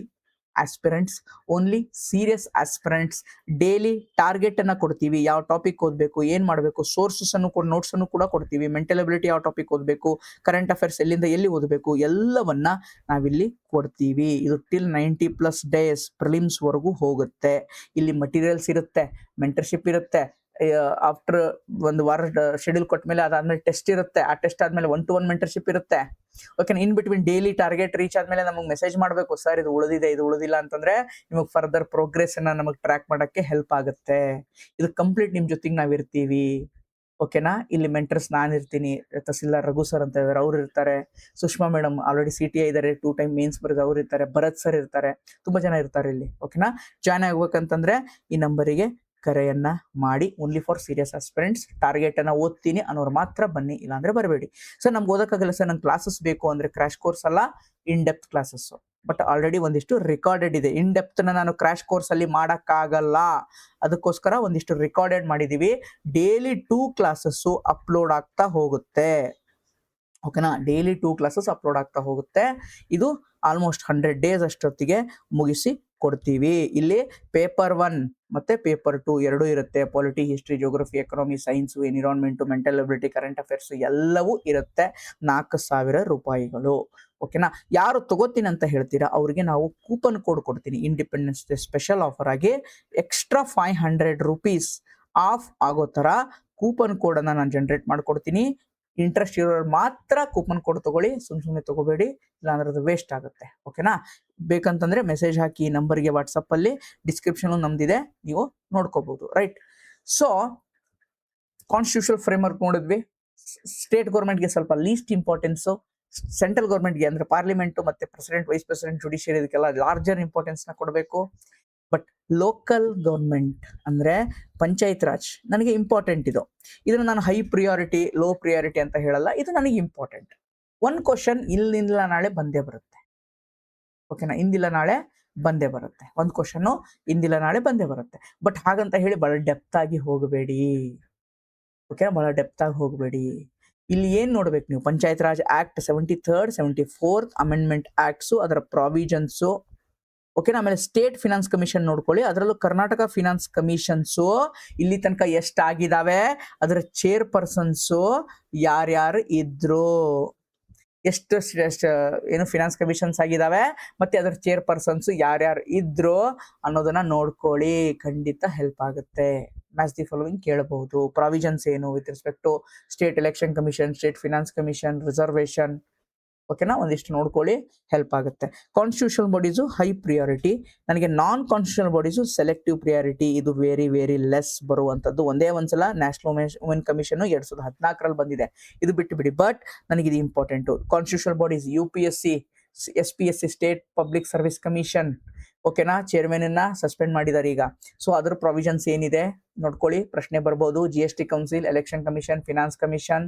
Speaker 1: aspirants, only serious aspirants. Daily target ಅನ್ನ ಕೊಡ್ತೀವಿ, ಯಾವ ಟಾಪಿಕ್ ಓದಬೇಕು, ಏನ್ ಮಾಡಬೇಕು, ಸೋರ್ಸಸ್ ಅನ್ನು ನೋಟ್ಸ್ ಅನ್ನು ಕೂಡ ಕೊಡ್ತೀವಿ. ಮೆಂಟಲ್ ಅಬಿಲಿಟಿ ಯಾವ ಟಾಪಿಕ್ ಓದಬೇಕು, ಕರೆಂಟ್ ಅಫೇರ್ಸ್ ಎಲ್ಲಿಂದ ಎಲ್ಲಿ ಓದಬೇಕು, ಎಲ್ಲವನ್ನ ನಾವಿಲ್ಲಿ ಕೊಡ್ತೀವಿ. ಇದು ಟಿಲ್ 90+ ಡೇಸ್ ಪ್ರಿಲಿಮ್ಸ್ ವರೆಗೂ ಹೋಗುತ್ತೆ. ಇಲ್ಲಿ ಮಟೀರಿಯಲ್ಸ್ ಇರುತ್ತೆ, ಮೆಂಟರ್ಶಿಪ್ ಇರುತ್ತೆ. ಆಫ್ಟರ್ ಒಂದು ವಾರ ಶೆಡ್ಯೂಲ್ ಕೊಟ್ಮೇಲೆ ಅದಾದ್ಮೇಲೆ ಟೆಸ್ಟ್ ಇರುತ್ತೆ. ಆ ಟೆಸ್ಟ್ ಆದ್ಮೇಲೆ 1-to-1 ಮೆಂಟರ್ಶಿಪ್ ಇರುತ್ತೆ. Okay. In between daily target reach ಆದ್ಮೇಲೆ ನಮಗೆ ಮೆಸೇಜ್ ಮಾಡಬೇಕು, ಸರ್ ಇದು ಉಳಿದಿದೆ, ಇದು ಉಳಿದಿಲ್ಲ ಅಂತಂದ್ರೆ ನಿಮಗೆ ಫರ್ದರ್ ಪ್ರೋಗ್ರೆಸ್ ಅನ್ನ ನಮಗೆ ಟ್ರ್ಯಾಕ್ ಮಾಡಕ್ಕೆ ಹೆಲ್ಪ್ ಆಗುತ್ತೆ. ಇದು ಕಂಪ್ಲೀಟ್ ನಿಮ್ ಜೊತೆಗೆ ನಾವಿರ್ತೀವಿ. ಓಕೆನಾ. ಇಲ್ಲಿ ಮೆಂಟರ್ಸ್ ನಾನು ಇರ್ತೀನಿ, ತಹಸೀಲ್ದಾರ್ ರಘು ಸರ್ ಅಂತ ಇದಾರೆ, ಅವ್ರು ಇರ್ತಾರೆ. ಸುಷ್ಮಾ ಮೇಡಮ್ ಆಲ್ರೆಡಿ CTI ಇದಾರೆ, 2 ಟೈಮ್ ಮೇನ್ಸ್ ಬರೆದು ಅವ್ರು ಇರ್ತಾರೆ. ಭರತ್ ಸರ್ ಇರ್ತಾರೆ, ತುಂಬಾ ಜನ ಇರ್ತಾರೆ ಇಲ್ಲಿ. ಓಕೆನಾ. ಜಾಯ್ನ್ ಆಗ್ಬೇಕಂತಂದ್ರೆ ಈ ನಂಬರಿಗೆ ಕರೆಯನ್ನ ಮಾಡಿ. Only for serious aspirants. Target ಅನ್ನ ಓದ್ತೀನಿ ಅನ್ನೋರು ಮಾತ್ರ ಬನ್ನಿ, ಇಲ್ಲಾಂದ್ರೆ ಬರಬೇಡಿ. ಸರ್ ನಮ್ಗೆ ಓದಕ್ಕಾಗಲ್ಲ ಸರ್, ನಂಗೆ ಕ್ಲಾಸಸ್ ಬೇಕು ಅಂದ್ರೆ ಕ್ರಾಶ್ ಕೋರ್ಸ್ ಅಲ್ಲ, in depth classes. But already ಒಂದಿಷ್ಟು ರಿಕಾರ್ಡೆಡ್ ಇದೆ. ಇನ್ ಡೆಪ್ತ್ ನಾನು ಕ್ರಾಶ್ ಕೋರ್ಸ್ ಅಲ್ಲಿ ಮಾಡಕ್ಕಾಗಲ್ಲ, ಅದಕ್ಕೋಸ್ಕರ ಒಂದಿಷ್ಟು ರಿಕಾರ್ಡೆಡ್ ಮಾಡಿದೀವಿ. ಡೈಲಿ 2 ಕ್ಲಾಸಸ್ ಅಪ್ಲೋಡ್ ಆಗ್ತಾ ಹೋಗುತ್ತೆ. ಓಕೆನಾ. ಡೈಲಿ 2 ಕ್ಲಾಸಸ್ ಅಪ್ಲೋಡ್ ಆಗ್ತಾ ಹೋಗುತ್ತೆ. ಇದು ಆಲ್ಮೋಸ್ಟ್ 100 ಡೇಸ್ ಅಷ್ಟೊತ್ತಿಗೆ ಮುಗಿಸಿ ಕೊಡ್ತೀವಿ. ಇಲ್ಲಿ ಪೇಪರ್ 1 ಮತ್ತೆ ಪೇಪರ್ 2 ಎರಡೂ ಇರುತ್ತೆ. Polity, history, geography, economy, science, environment, mental ability, current affairs ಎಲ್ಲವೂ ಇರುತ್ತೆ. 4,000 ರೂಪಾಯಿಗಳು. ಓಕೆನಾ. ಯಾರು ತಗೋತೀನಿ ಅಂತ ಹೇಳ್ತೀರಾ ಅವ್ರಿಗೆ ನಾವು ಕೂಪನ್ ಕೋಡ್ ಕೊಡ್ತೀನಿ. ಇಂಡಿಪೆಂಡೆನ್ಸ್ ಡೇ ಸ್ಪೆಷಲ್ ಆಫರ್ ಆಗಿ ಎಕ್ಸ್ಟ್ರಾ 500 ರೂಪೀಸ್ ಆಫ್ ಆಗೋ ತರ ಕೂಪನ್ ಕೋಡ್ ಅನ್ನ ನಾನು ಜನರೇಟ್ ಮಾಡ್ಕೊಡ್ತೀನಿ. ಇಂಟ್ರೆಸ್ಟ್ ಇರೋರು ಮಾತ್ರ ಕೂಪನ್ ಕೋಡ್ ತಗೊಳ್ಳಿ, ಸುಮ್ಮನೆ ತಗೋಬೇಡಿ, ಇಲ್ಲಾಂದ್ರೆ ಅದು ವೇಸ್ಟ್ ಆಗುತ್ತೆ. ಓಕೆನಾ. ಬೇಕಂತಂದ್ರೆ ಮೆಸೇಜ್ ಹಾಕಿ ಈ ನಂಬರ್ಗೆ ವಾಟ್ಸಪ್ ಅಲ್ಲಿ, ಡಿಸ್ಕ್ರಿಪ್ಷನ್ ನಮ್ದಿದೆ, ನೀವು ನೋಡ್ಕೋಬಹುದು. ರೈಟ್. ಸೊ ಕಾನ್ಸ್ಟಿಟ್ಯೂಷನಲ್ ಫ್ರೇಮ್ವರ್ಕ್ ನೋಡಿದ್ವಿ. ಸ್ಟೇಟ್ ಗೌರ್ಮೆಂಟ್ಗೆ ಸ್ವಲ್ಪ ಲೀಸ್ಟ್ ಇಂಪಾರ್ಟೆನ್ಸ್, ಸೆಂಟ್ರಲ್ ಗೌರ್ಮೆಂಟ್ಗೆ ಅಂದ್ರೆ ಪಾರ್ಲಿಮೆಂಟ್ ಮತ್ತೆ ಪ್ರೆಸಿಡೆಂಟ್, ವೈಸ್ ಪ್ರೆಸಿಡೆಂಟ್, ಜುಡಿಷಿಯರಿ ಇದಕ್ಕೆಲ್ಲ ಲಾರ್ಜರ್ ಇಂಪಾರ್ಟೆನ್ಸ್ ನ ಕೊಡಬೇಕು. ಬಟ್ ಲೋಕಲ್ ಗೌರ್ಮೆಂಟ್ ಅಂದ್ರೆ ಪಂಚಾಯತ್ ರಾಜ್ ನನಗೆ ಇಂಪಾರ್ಟೆಂಟ್. ಇದನ್ನು ನಾನು ಹೈ ಪ್ರಿಯಾರಿಟಿ, ಲೋ ಪ್ರಿಯಾರಿಟಿ ಅಂತ ಹೇಳಲ್ಲ, ಇದು ನನಗೆ ಇಂಪಾರ್ಟೆಂಟ್. 1 ಕ್ವಶನ್ ಇಲ್ಲಿಂದ ನಾಳೆ ಬಂದೇ ಬರುತ್ತೆ. ಓಕೆನಾ. ಇಂದಿಲ್ಲ ನಾಳೆ ಬಂದೇ ಬರುತ್ತೆ. 1 ಕ್ವಶನ್ ಇಂದಿಲ್ಲ ನಾಳೆ ಬಂದೇ ಬರುತ್ತೆ. ಬಟ್ ಹಾಗಂತ ಹೇಳಿ ಬಹಳ ಡೆಪ್ತ್ ಆಗಿ ಹೋಗಬೇಡಿ. ಓಕೆ. ಬಹಳ ಡೆಪ್ತ್ ಆಗಿ ಹೋಗಬೇಡಿ. ಇಲ್ಲಿ ಏನ್ ನೋಡ್ಬೇಕು ನೀವು? Panchayat Raj act 73rd 74th amendment acts, ಅದರ ಪ್ರಾವಿಷನ್ಸ್. ಓಕೆನಾ. ಆಮೇಲೆ ಸ್ಟೇಟ್ ಫಿನಾನ್ಸ್ ಕಮಿಷನ್ ನೋಡ್ಕೊಳ್ಳಿ. ಅದರಲ್ಲೂ ಕರ್ನಾಟಕ ಫಿನಾನ್ಸ್ ಕಮಿಷನ್ಸ್ ಇಲ್ಲಿ ತನಕ ಎಷ್ಟಾಗಿದಾವೆ, ಅದರ ಚೇರ್ಪರ್ಸನ್ಸ್ ಯಾರ್ಯಾರು ಇದ್ರು, ಎಷ್ಟು ಏನು ಫಿನಾನ್ಸ್ ಕಮಿಷನ್ಸ್ ಆಗಿದಾವೆ ಮತ್ತೆ ಅದರ ಚೇರ್ಪರ್ಸನ್ಸ್ ಯಾರ್ಯಾರು ಇದ್ರು ಅನ್ನೋದನ್ನ ನೋಡ್ಕೊಳ್ಳಿ, ಖಂಡಿತ ಹೆಲ್ಪ್ ಆಗುತ್ತೆ. ಮ್ಯಾಚ್ ದಿ ಫಾಲೋವಿಂಗ್ ಕೇಳಬಹುದು. ಪ್ರಾವಿಷನ್ಸ್ ಏನು with respect to state election commission, state finance commission, reservation. ಓಕೆನಾ, ಒಂದಿಷ್ಟು ನೋಡ್ಕೊಳ್ಳಿ, ಹೆಲ್ಪ್ ಆಗುತ್ತೆ. ಕಾನ್ಸ್ಟಿಟ್ಯೂಷನಲ್ ಬಾಡೀಸು ಹೈ ಪ್ರಿಯಾರಿಟಿ, ನನಗೆ ನಾನ್ ಕಾನ್ಸ್ಟಿಟ್ಯೂಷನಲ್ ಬಾಡೀಸು ಸೆಲೆಕ್ಟಿವ್ ಪ್ರಿಯಾರಿಟಿ. ಇದು ವೆರಿ ವೆರಿ ಲೆಸ್ ಬರುವಂಥದ್ದು. ಒಂದೇ ಒಂದ್ಸಲ ನ್ಯಾಷನಲ್ ವುಮೆನ್ ಕಮಿಷನ್ 2014 ಬಂದಿದೆ, ಇದು ಬಿಟ್ಟು ಬಿಡಿ. ಬಟ್ ನನಗೆ ಇದು important. Constitutional bodies UPSC, SPSC state public service commission. ಓಕೆನಾ, ಚೇರ್ಮನ್ ಅನ್ನ ಸಸ್ಪೆಂಡ್ ಮಾಡಿದ್ದಾರೆ ಈಗ. ಸೊ ಅದರ ಪ್ರಾವಿಷನ್ಸ್ ಏನಿದೆ ನೋಡ್ಕೊಳ್ಳಿ, ಪ್ರಶ್ನೆ ಬರ್ಬೋದು. GST council, election commission, finance commission.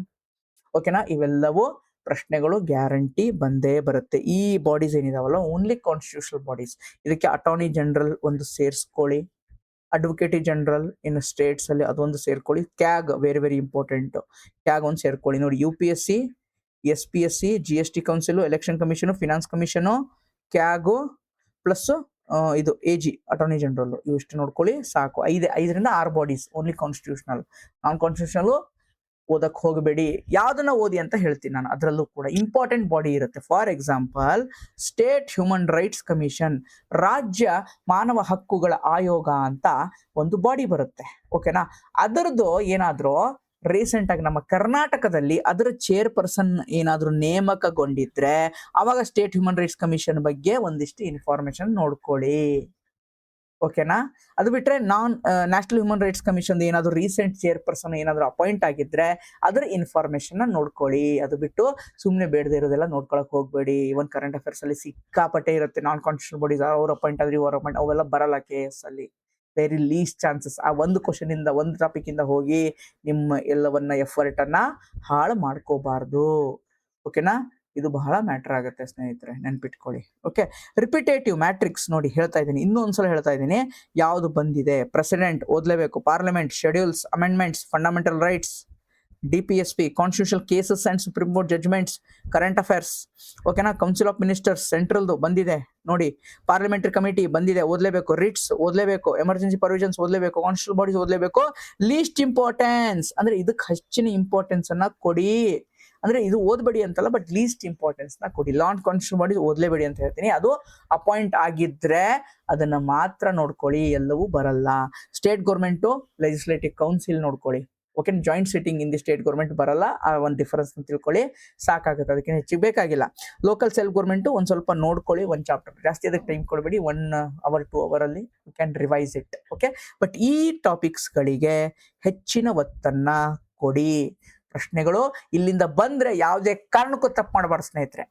Speaker 1: ಓಕೆನಾ, ಇವೆಲ್ಲವೂ ಪ್ರಶ್ನೆಗಳು ಗ್ಯಾರಂಟಿ ಬಂದೇ ಬರುತ್ತೆ. ಈ ಬಾಡೀಸ್ ಏನಿದಾವಲ್ಲ ಓನ್ಲಿ ಕಾನ್ಸ್ಟಿಟ್ಯೂಷನಲ್ ಬಾಡೀಸ್. ಇದಕ್ಕೆ ಅಟಾರ್ನಿ ಜನರಲ್ ಒಂದು ಸೇರಿಸ್ಕೊಳ್ಳಿ, ಅಡ್ವೊಕೇಟ್ ಜನರಲ್ ಇನ್ ಸ್ಟೇಟ್ಸ್ ಅಲ್ಲಿ ಅದೊಂದು ಸೇರ್ಕೊಳ್ಳಿ. CAG very very important, CAG ಒಂದು ಸೇರ್ಕೊಳ್ಳಿ. ನೋಡಿ, UPSC, SPSC, GST council, election commission, finance commission, CAG plus ಇದು AG ಅಟಾರ್ನಿ ಜನರಲ್, ಇವಿಷ್ಟು ನೋಡ್ಕೊಳ್ಳಿ ಸಾಕು. 5ರಿಂದ 6 bodies only constitutional. Non constitutional ಓದಕ್ ಹೋಗಬೇಡಿ. ಯಾವ್ದನ್ನ ಓದಿ ಅಂತ ಹೇಳ್ತೀನಿ ನಾನು. ಅದರಲ್ಲೂ ಕೂಡ ಇಂಪಾರ್ಟೆಂಟ್ ಬಾಡಿ ಇರುತ್ತೆ. For example state human rights commission, ರಾಜ್ಯ ಮಾನವ ಹಕ್ಕುಗಳ ಆಯೋಗ ಅಂತ ಒಂದು ಬಾಡಿ ಬರುತ್ತೆ. ಓಕೆನಾ, ಅದರದ್ದು ಏನಾದ್ರೂ ರೀಸೆಂಟ್ ಆಗಿ ನಮ್ಮ ಕರ್ನಾಟಕದಲ್ಲಿ ಅದರ ಚೇರ್ಪರ್ಸನ್ ಏನಾದ್ರೂ ನೇಮಕಗೊಂಡಿದ್ರೆ ಅವಾಗ ಸ್ಟೇಟ್ ಹ್ಯೂಮನ್ ರೈಟ್ಸ್ ಕಮಿಷನ್ ಬಗ್ಗೆ ಒಂದಿಷ್ಟು ಇನ್ಫಾರ್ಮೇಶನ್ ನೋಡ್ಕೊಳ್ಳಿ. ಓಕೆನಾ, ಅದು ಬಿಟ್ರೆ ನ್ಯಾಷನಲ್ ಹ್ಯೂಮನ್ ರೈಟ್ಸ್ ಕಮಿಷನ್ ಏನಾದ್ರು ರೀಸೆಂಟ್ ಚೇರ್ಪರ್ಸನ್ ಏನಾದ್ರು ಅಪಾಯಿಂಟ್ ಆಗಿದ್ರೆ ಅದರ ಇನ್ಫಾರ್ಮೇಶನ್ ನೋಡ್ಕೊಳ್ಳಿ. ಅದು ಬಿಟ್ಟು ಸುಮ್ಮನೆ ಬೇಡದೇ ಇರೋದೆಲ್ಲ ನೋಡ್ಕೊಳಕ್ ಹೋಗ್ಬೇಡಿ. ಇವನ್ ಕರೆಂಟ್ ಅಫೇರ್ಸ್ ಅಲ್ಲಿ ಸಿಕ್ಕಾಪಟ್ಟೆ ಇರುತ್ತೆ. ನಾನ್ ಕಾನ್ಸ್ಟಿಟ್ಯೂಷನಲ್ ಬಾಡೀಸ್ ಅವ್ರು ಅಪಾಯಿಂಟ್ ಆದ್ರೆ ಇವ್ರು ಅಪಾಯಿಂಟ್, ಅವೆಲ್ಲ ಬರಲ್ಲ KS ಅಲ್ಲಿ. Very list chances. ಆ ಒಂದು ಕ್ವಶನ್ ಇಂದ, ಒಂದು ಟಾಪಿಕ್ ಇಂದ ಹೋಗಿ ನಿಮ್ಮ ಎಲ್ಲವನ್ನ ಎಫರ್ಟ್ ಅನ್ನ ಹಾಳು ಮಾಡ್ಕೋಬಾರ್ದು. ಓಕೆನಾ, ಇದು ಬಹಳ ಮ್ಯಾಟರ್ ಆಗುತ್ತೆ ಸ್ನೇಹಿತರೆ, ನೆನ್ಪಿಟ್ಕೊಳ್ಳಿ. ಓಕೆ, ರಿಪಿಟೇಟಿವ್ ಮ್ಯಾಟ್ರಿಕ್ಸ್ ನೋಡಿ ಹೇಳ್ತಾ ಇದ್ದೀನಿ, ಇನ್ನೊಂದ್ಸಲ ಹೇಳ್ತಾ ಇದ್ದೀನಿ. ಯಾವುದು ಬಂದಿದೆ, ಪ್ರೆಸಿಡೆಂಟ್ ಓದ್ಲೇಬೇಕು, parliament, schedules, amendments, fundamental rights, DPSP, constitutional cases and supreme court judgments, current affairs. ಓಕೆನಾ, ಕೌನ್ಸಿಲ್ ಆಫ್ ಮಿನಿಸ್ಟರ್ಸ್ ಸೆಂಟ್ರಲ್ದು ಬಂದಿದೆ ನೋಡಿ, ಪಾರ್ಲಿಮೆಂಟರಿ ಕಮಿಟಿ ಬಂದಿದೆ, ಓದ್ಲೇಬೇಕು, ರಿಟ್ಸ್ ಓದ್ಲೇಬೇಕು, ಎಮರ್ಜೆನ್ಸಿ ಪ್ರೊವಿಷನ್ಸ್ ಓದ್ಲೇಬೇಕು, ಕಾನ್ಸ್ಟಿಟ್ಯೂಷನಲ್ ಬಾಡೀಸ್ ಓದ್ಲೇಬೇಕು. ಲೀಸ್ಟ್ ಇಂಪಾರ್ಟೆನ್ಸ್ ಅಂದ್ರೆ ಇದಕ್ಕೆ ಹೆಚ್ಚಿನ ಇಂಪಾರ್ಟೆನ್ಸ್ ಅನ್ನ ಕೊಡಿ. ಅಂದ್ರೆ ಇದು ಓದ್ಬೇಡಿ ಅಂತಲ್ಲ, ಬಟ್ ಲೀಸ್ಟ್ ಇಂಪಾರ್ಟೆನ್ಸ್ ನ ಕೊಡಿ. ನಾನ್ ಕಾನ್ಸ್ಟಿಟ್ಯೂಷನಲ್ ಬಾಡೀಸ್ ಓದ್ಲೇಬೇಡಿ ಅಂತ ಹೇಳ್ತೀನಿ. ಅದು ಅಪಾಯಿಂಟ್ ಆಗಿದ್ರೆ ಅದನ್ನ ಮಾತ್ರ ನೋಡ್ಕೊಳ್ಳಿ, ಎಲ್ಲವೂ ಬರಲ್ಲ. ಸ್ಟೇಟ್ ಗೌರ್ಮೆಂಟ್ ಲೆಜಿಸ್ಲೇಟಿವ್ ಕೌನ್ಸಿಲ್ ನೋಡ್ಕೊಳ್ಳಿ. Okay, joint sitting in the state government ಬರಲ್ಲ. ಆ ಒಂದು ಡಿಫರೆನ್ಸ್ ತಿಳ್ಕೊಳ್ಳಿ ಸಾಕಾಗುತ್ತೆ, ಅದಕ್ಕೆ ಹೆಚ್ಚಿಗೆ ಬೇಕಾಗಿಲ್ಲ. ಲೋಕಲ್ ಸೆಲ್ಫ್ ಗೌರ್ಮೆಂಟ್ ಒಂದ್ ಸ್ವಲ್ಪ ನೋಡ್ಕೊಳ್ಳಿ, ಒಂದು ಚಾಪ್ಟರ್, ಜಾಸ್ತಿ ಅದಕ್ಕೆ ಟೈಮ್ ಕೊಡಬೇಡಿ. 1 hour 2 hour ಅಲ್ಲಿ you can revise it. Okay, but ಈ ಟಾಪಿಕ್ಸ್ ಗಳಿಗೆ ಹೆಚ್ಚಿನ ಒತ್ತನ್ನ ಕೊಡಿ. ಪ್ರಶ್ನೆಗಳು ಇಲ್ಲಿಂದ ಬಂದ್ರೆ ಯಾವುದೇ ಕಾರಣಕ್ಕೂ ತಪ್ಪು ಮಾಡಬಾರ್ದು ಸ್ನೇಹಿತರೆ.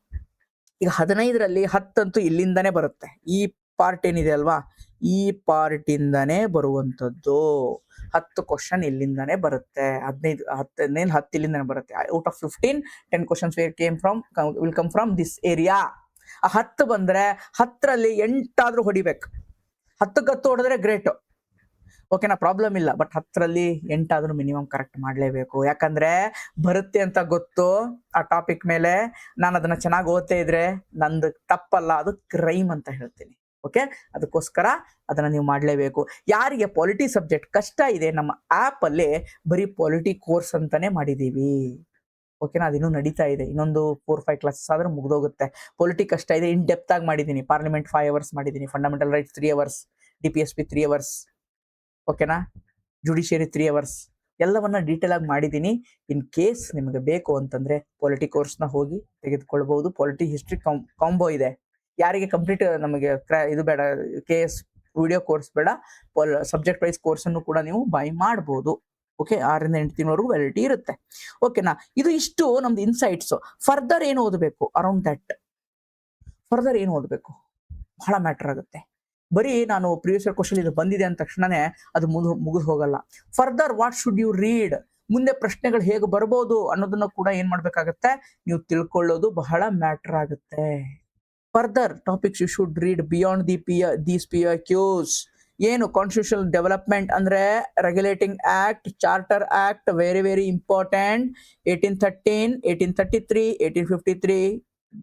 Speaker 1: ಈಗ 15ರಲ್ಲಿ 10 ಅಂತೂ ಇಲ್ಲಿಂದಾನೇ ಬರುತ್ತೆ. ಈ ಪಾರ್ಟ್ ಏನಿದೆ ಅಲ್ವಾ, ಈ ಪಾರ್ಟ್ ಇಂದಾನೇ ಬರುವಂತದ್ದು. 10 ಕ್ವಶನ್ ಇಲ್ಲಿಂದಾನೇ ಬರುತ್ತೆ. 10 ಇಲ್ಲಿಂದಾನೆ ಬರುತ್ತೆ. Out of 15, 10 questions will come from this area. ಆ 10 ಬಂದ್ರೆ 10ರಲ್ಲಿ 8 ಆದ್ರೂ ಹೊಡಿಬೇಕು. 10ಕ್ಕೆ 10 ಹೊಡೆದ್ರೆ ಗ್ರೇಟ್. ಓಕೆನಾ, ಪ್ರಾಬ್ಲಮ್ ಇಲ್ಲ. ಬಟ್ 10ರಲ್ಲಿ 8 ಆದ್ರೂ ಮಿನಿಮಮ್ ಕರೆಕ್ಟ್ ಮಾಡ್ಲೇಬೇಕು. ಯಾಕಂದ್ರೆ ಬರುತ್ತೆ ಅಂತ ಗೊತ್ತು ಆ ಟಾಪಿಕ್ ಮೇಲೆ. ನಾನು ಅದನ್ನ ಚೆನ್ನಾಗಿ ಓದ್ತಾ ಇದ್ರೆ ನಂದು ತಪ್ಪಲ್ಲ, ಅದು ಕ್ರೈಮ್ ಅಂತ ಹೇಳ್ತೀನಿ. ಓಕೆ, ಅದಕ್ಕೋಸ್ಕರ ಅದನ್ನ ನೀವು ಮಾಡ್ಲೇಬೇಕು. ಯಾರಿಗೆ ಪಾಲಿಟಿ ಸಬ್ಜೆಕ್ಟ್ ಕಷ್ಟ ಇದೆ, ನಮ್ಮ ಆಪ್ ಅಲ್ಲಿ ಬರೀ ಪಾಲಿಟಿ ಕೋರ್ಸ್ ಅಂತಾನೆ ಮಾಡಿದೀವಿ. ಓಕೆನಾ, ಅದಿನ್ನೂ ನಡೀತಾ ಇದೆ. ಇನ್ನೊಂದು 4-5 ಕ್ಲಾಸಸ್ ಆದ್ರೆ ಮುಗ್ದೋಗುತ್ತೆ. ಪಾಲಿಟಿ ಕಷ್ಟ ಇದೆ, ಇನ್ ಡೆಪ್ತ್ ಆಗಿ ಮಾಡಿದೀನಿ. ಪಾರ್ಲಿಮೆಂಟ್ 5 hours ಮಾಡಿದೀನಿ, fundamental rights 3 hours, DPSP 3 hours. ಓಕೆನಾ, ಜುಡಿಷಿಯರಿ 3 hours, ಎಲ್ಲವನ್ನ ಡೀಟೇಲ್ ಆಗಿ ಮಾಡಿದ್ದೀನಿ. ಇನ್ ಕೇಸ್ ನಿಮಗೆ ಬೇಕು ಅಂತಂದ್ರೆ ಪಾಲಿಟಿ ಕೋರ್ಸ್ನ ಹೋಗಿ ತೆಗೆದುಕೊಳ್ಬಹುದು. ಪಾಲಿಟಿ ಹಿಸ್ಟ್ರಿ ಕಾಂಬೋ ಇದೆ. ಯಾರಿಗೆ ಕಂಪ್ಲೀಟ್ ನಮಗೆ ಇದು ಬೇಡ, KS ವಿಡಿಯೋ ಕೋರ್ಸ್ ಬೇಡ, ಸಬ್ಜೆಕ್ಟ್ ವೈಸ್ ಕೋರ್ಸ್ ಅನ್ನು ಕೂಡ ನೀವು ಬೈ ಮಾಡಬಹುದು. ಓಕೆ, 6ರಿಂದ 8 ತಿಂಗಳವರೆಗೂ ವ್ಯಾಲಿಡಿಟಿ ಇರುತ್ತೆ. ಓಕೆನಾ, ಇದು ಇಷ್ಟು ನಮ್ದು ಇನ್ಸೈಟ್ಸ್. ಫರ್ದರ್ ಏನು ಓದಬೇಕು, ಅರೌಂಡ್ ದಟ್ ಫರ್ದರ್ ಏನು ಓದಬೇಕು ಬಹಳ ಮ್ಯಾಟರ್ ಆಗುತ್ತೆ. ಬರೀ ನಾನು ಪ್ರಿವಿಯಸ್ ಇಯರ್ ಕ್ವಶನ್ ಇದು ಬಂದಿದೆ ಅಂದ ತಕ್ಷಣನೇ ಅದು ಮುಗಿದು ಹೋಗಲ್ಲ. Further what should you read, ಮುಂದೆ ಪ್ರಶ್ನೆಗಳು ಹೇಗೆ ಬರ್ಬೋದು ಅನ್ನೋದನ್ನ ಕೂಡ ಏನ್ ಮಾಡ್ಬೇಕಾಗತ್ತೆ, ನೀವು ತಿಳ್ಕೊಳ್ಳೋದು ಬಹಳ ಮ್ಯಾಟರ್ ಆಗುತ್ತೆ. Further topics you should read beyond these PIQs. ಏನು ಕಾನ್ಸ್ಟಿಟ್ಯೂಷನಲ್ ಡೆವಲಪ್ಮೆಂಟ್ ಅಂದ್ರೆ regulating act, charter act very very important. 1813, 1833, 1853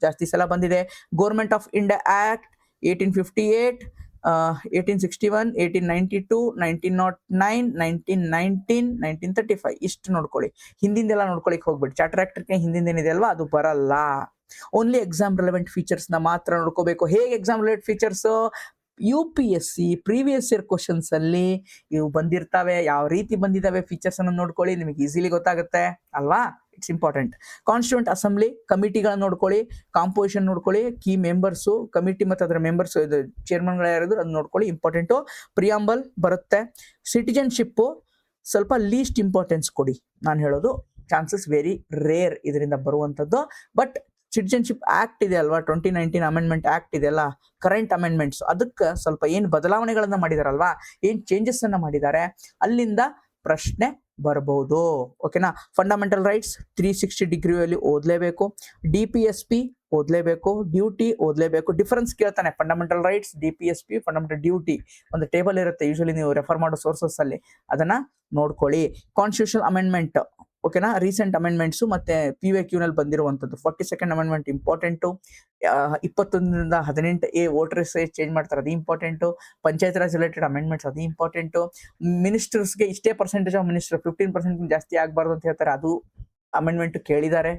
Speaker 1: ಜಾಸ್ತಿ ಸಲ ಬಂದಿದೆ. ಗೌರ್ಮೆಂಟ್ ಆಫ್ ಇಂಡಿಯಾ ಆಕ್ಟ್ 1858, 1861, 1892, 1909, 1919, 1935 ಇಷ್ಟು ನೋಡ್ಕೊಳ್ಳಿ. ಹಿಂದಿಂದೆಲ್ಲ ನೋಡ್ಕೊಳಿಕ್ ಹೋಗ್ಬೇಡಿ. ಚಾರ್ಟರ್ ಆಕ್ಟ್ಗೆ ಹಿಂದಿಂದೇನಿದೆ ಅಲ್ವಾ ಅದು ಬರಲ್ಲ. ಓನ್ಲಿ ಎಕ್ಸಾಮ್ ರಿಲೆವೆಂಟ್ ಫೀಚರ್ಸ್ ನ ಮಾತ್ರ ನೋಡ್ಕೋಬೇಕು. ಹೇಗೆ exam relevant features? UPSC previous year questions ಅಲ್ಲಿ ಇವು ಬಂದಿರ್ತವೆ, ಯಾವ ರೀತಿ ಬಂದಿದ್ದಾವೆ ಫೀಚರ್ಸ್ ಅನ್ನು ನೋಡ್ಕೊಳ್ಳಿ, ನಿಮಗೆ ಈಸಿಲಿ ಗೊತ್ತಾಗುತ್ತೆ ಅಲ್ವಾ. It's important. ಕಾನ್ಸ್ಟಿಟ್ಯೂಂಟ್ ಅಸೆಂಬ್ಲಿ ಕಮಿಟಿಗಳನ್ನ ನೋಡ್ಕೊಳ್ಳಿ, ಕಾಂಪೋಸಿಷನ್ ನೋಡ್ಕೊಳ್ಳಿ, ಕೀ ಮೆಂಬರ್ಸು ಕಮಿಟಿ ಮತ್ತು ಅದರ ಮೆಂಬರ್ಸ್ ಇದು ಚೇರ್ಮನ್ಗಳು ಯಾರಿದ್ರು ಅದು ನೋಡ್ಕೊಳ್ಳಿ, ಇಂಪಾರ್ಟೆಂಟು. ಪ್ರಿಯಾಂಬಲ್ ಬರುತ್ತೆ. ಸಿಟಿಜನ್ಶಿಪ್ ಸ್ವಲ್ಪ ಲೀಸ್ಟ್ ಇಂಪಾರ್ಟೆನ್ಸ್ ಕೊಡಿ. ನಾನು ಹೇಳೋದು ಚಾನ್ಸಸ್ ವೆರಿ ರೇರ್ ಇದರಿಂದ ಬರುವಂಥದ್ದು. ಬಟ್ ಸಿಟಿಜನ್ಶಿಪ್ ಆಕ್ಟ್ ಇದೆ ಅಲ್ವಾ, 2019 ಅಮೆಂಡ್ಮೆಂಟ್ ಆಕ್ಟ್ ಇದೆಲ್ಲ, ಕರೆಂಟ್ ಅಮೆಂಡ್ಮೆಂಟ್ಸ್, ಅದಕ್ಕೆ ಸ್ವಲ್ಪ ಏನು ಬದಲಾವಣೆಗಳನ್ನ ಮಾಡಿದಾರಲ್ವಾ, ಏನ್ ಚೇಂಜಸ್ ಅನ್ನ ಮಾಡಿದ್ದಾರೆ, ಅಲ್ಲಿಂದ ಪ್ರಶ್ನೆ ಬರಬಹುದು. ಓಕೆನಾ. ಫಂಡಮೆಂಟಲ್ ರೈಟ್ಸ್ 360 ಡಿಗ್ರಿಯಲ್ಲಿ ಓದಲೇಬೇಕು. DPSP ಓದಲೇಬೇಕು. ಡ್ಯೂಟಿ ಓದಲೇಬೇಕು. ಡಿಫರೆನ್ಸ್ ಕೇಳ್ತಾನೆ, fundamental rights, DPSP, fundamental duty. ಒಂದು ಟೇಬಲ್ ಇರುತ್ತೆ ಯೂಶಲಿ ನೀವು ರೆಫರ್ ಮಾಡೋ ಸೋರ್ಸಸ್ ಅಲ್ಲಿ, ಅದನ್ನ ನೋಡ್ಕೊಳ್ಳಿ. ಕಾನ್ಸ್ಟಿಟ್ಯೂಷನ್ ಅಮೆಂಡ್ಮೆಂಟ್ ಓಕೆನಾ, ರೀಸೆಂಟ್ ಅಮೆಂಡ್ಮೆಂಟ್ಸ್ ಮತ್ತೆ PYQ ನಲ್ಲಿ ಬಂದಿರುವಂತದ್ದು. 42nd amendment important. 21 voters change ಮಾಡ್ತಾರೆ, ಅದು important. Panchayat Raj related amendments ಅದು ಇಂಪಾರ್ಟೆಂಟು. ಮಿನಿಸ್ಟರ್ಸ್ಗೆ ಇಷ್ಟೇ ಪರ್ಸೆಂಟೇಜ್ ಆಫ್ ಮಿನಿಸ್ಟರ್ 15% ಜಾಸ್ತಿ ಆಗಬಾರ್ದು ಅಂತ ಹೇಳ್ತಾರೆ, ಅದು ಅಮೆಂಡ್ಮೆಂಟ್ ಕೇಳಿದ್ದಾರೆ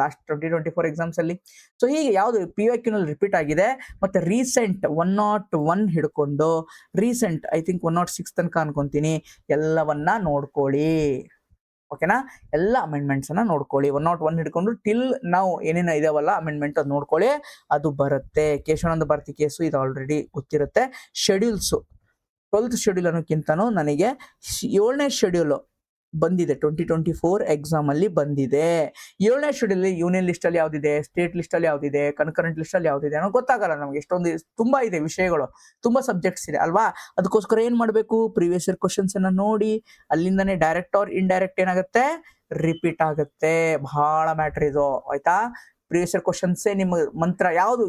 Speaker 1: ಲಾಸ್ಟ್ 2024 ಎಕ್ಸಾಮ್ಸ್ ಅಲ್ಲಿ. ಸೊ ಹೀಗೆ ಯಾವ್ದು PYQ ನಲ್ಲಿ ರಿಪೀಟ್ ಆಗಿದೆ. ಮತ್ತೆ ರೀಸೆಂಟ್ 101 ಹಿಡ್ಕೊಂಡು ರೀಸೆಂಟ್ ಐ ಥಿಂಕ್ 106 ತನಕ ಅನ್ಕೊಂತೀನಿ, ಎಲ್ಲವನ್ನ ನೋಡ್ಕೊಳ್ಳಿ. ಓಕೆನಾ. ಎಲ್ಲ ಅಮೆಂಡ್ಮೆಂಟ್ಸ್ ಅನ್ನ ನೋಡ್ಕೊಳ್ಳಿ. 101 ಹಿಡ್ಕೊಂಡು ಟಿಲ್ ನಾವು ಏನೇನು ಇದಾವಲ್ಲ ಅಮೆಂಡ್ಮೆಂಟ್ ಅದು ನೋಡ್ಕೊಳ್ಳಿ, ಅದು ಬರುತ್ತೆ. ಕೇಶವಾನಂದ ಭಾರತಿ ಕೇಸು ಇದು ಆಲ್ರೆಡಿ ಗೊತ್ತಿರುತ್ತೆ. ಶೆಡ್ಯೂಲ್ಸ್ 12th ಶೆಡ್ಯೂಲ್ ಅನ್ನೋಕ್ಕಿಂತನೂ ನನಗೆ 7ನೇ ಶೆಡ್ಯೂಲ್ ಬಂದಿದೆ 2024 ಎಕ್ಸಾಮ್ ಅಲ್ಲಿ ಬಂದಿದೆ. 7ನೇ ಶೆಡ್ಯೂಲ್ ಯೂನಿಯನ್ ಲಿಸ್ಟ್ ಅಲ್ಲಿ ಯಾವ್ದಿದೆ, ಸ್ಟೇಟ್ ಲಿಸ್ಟ್ ಅಲ್ಲಿ ಯಾವ್ದಿದೆ, ಕನ್ಕರೆಂಟ್ ಲಿಸ್ಟ್ ಅಲ್ಲಿ ಯಾವ್ದಿದೆ ಅನ್ನೋ ಗೊತ್ತಾಗಲ್ಲ ನಮ್ಗೆ. ಎಷ್ಟೊಂದು ತುಂಬಾ ಇದೆ ವಿಷಯಗಳು, ತುಂಬಾ ಸಬ್ಜೆಕ್ಟ್ಸ್ ಇದೆ ಅಲ್ವಾ. ಅದಕ್ಕೋಸ್ಕರ ಏನ್ ಮಾಡ್ಬೇಕು, ಪ್ರೀವಿಯಸ್ ಇಯರ್ ಕ್ವಶನ್ಸ್ ಅನ್ನ ನೋಡಿ, ಅಲ್ಲಿಂದಾನೆ ಡೈರೆಕ್ಟ್ ಆರ್ ಇಂಡೈರೆಕ್ಟ್ ಏನಾಗುತ್ತೆ, ರಿಪೀಟ್ ಆಗುತ್ತೆ. ಬಹಳ ಮ್ಯಾಟರ್ ಇದು ಆಯ್ತಾ. ಪ್ರೀವಿಯಸ್ ಇಯರ್ ಕ್ವಶನ್ಸ್ ನಿಮ್ಮ ಮಂತ್ರ. ಯಾವುದು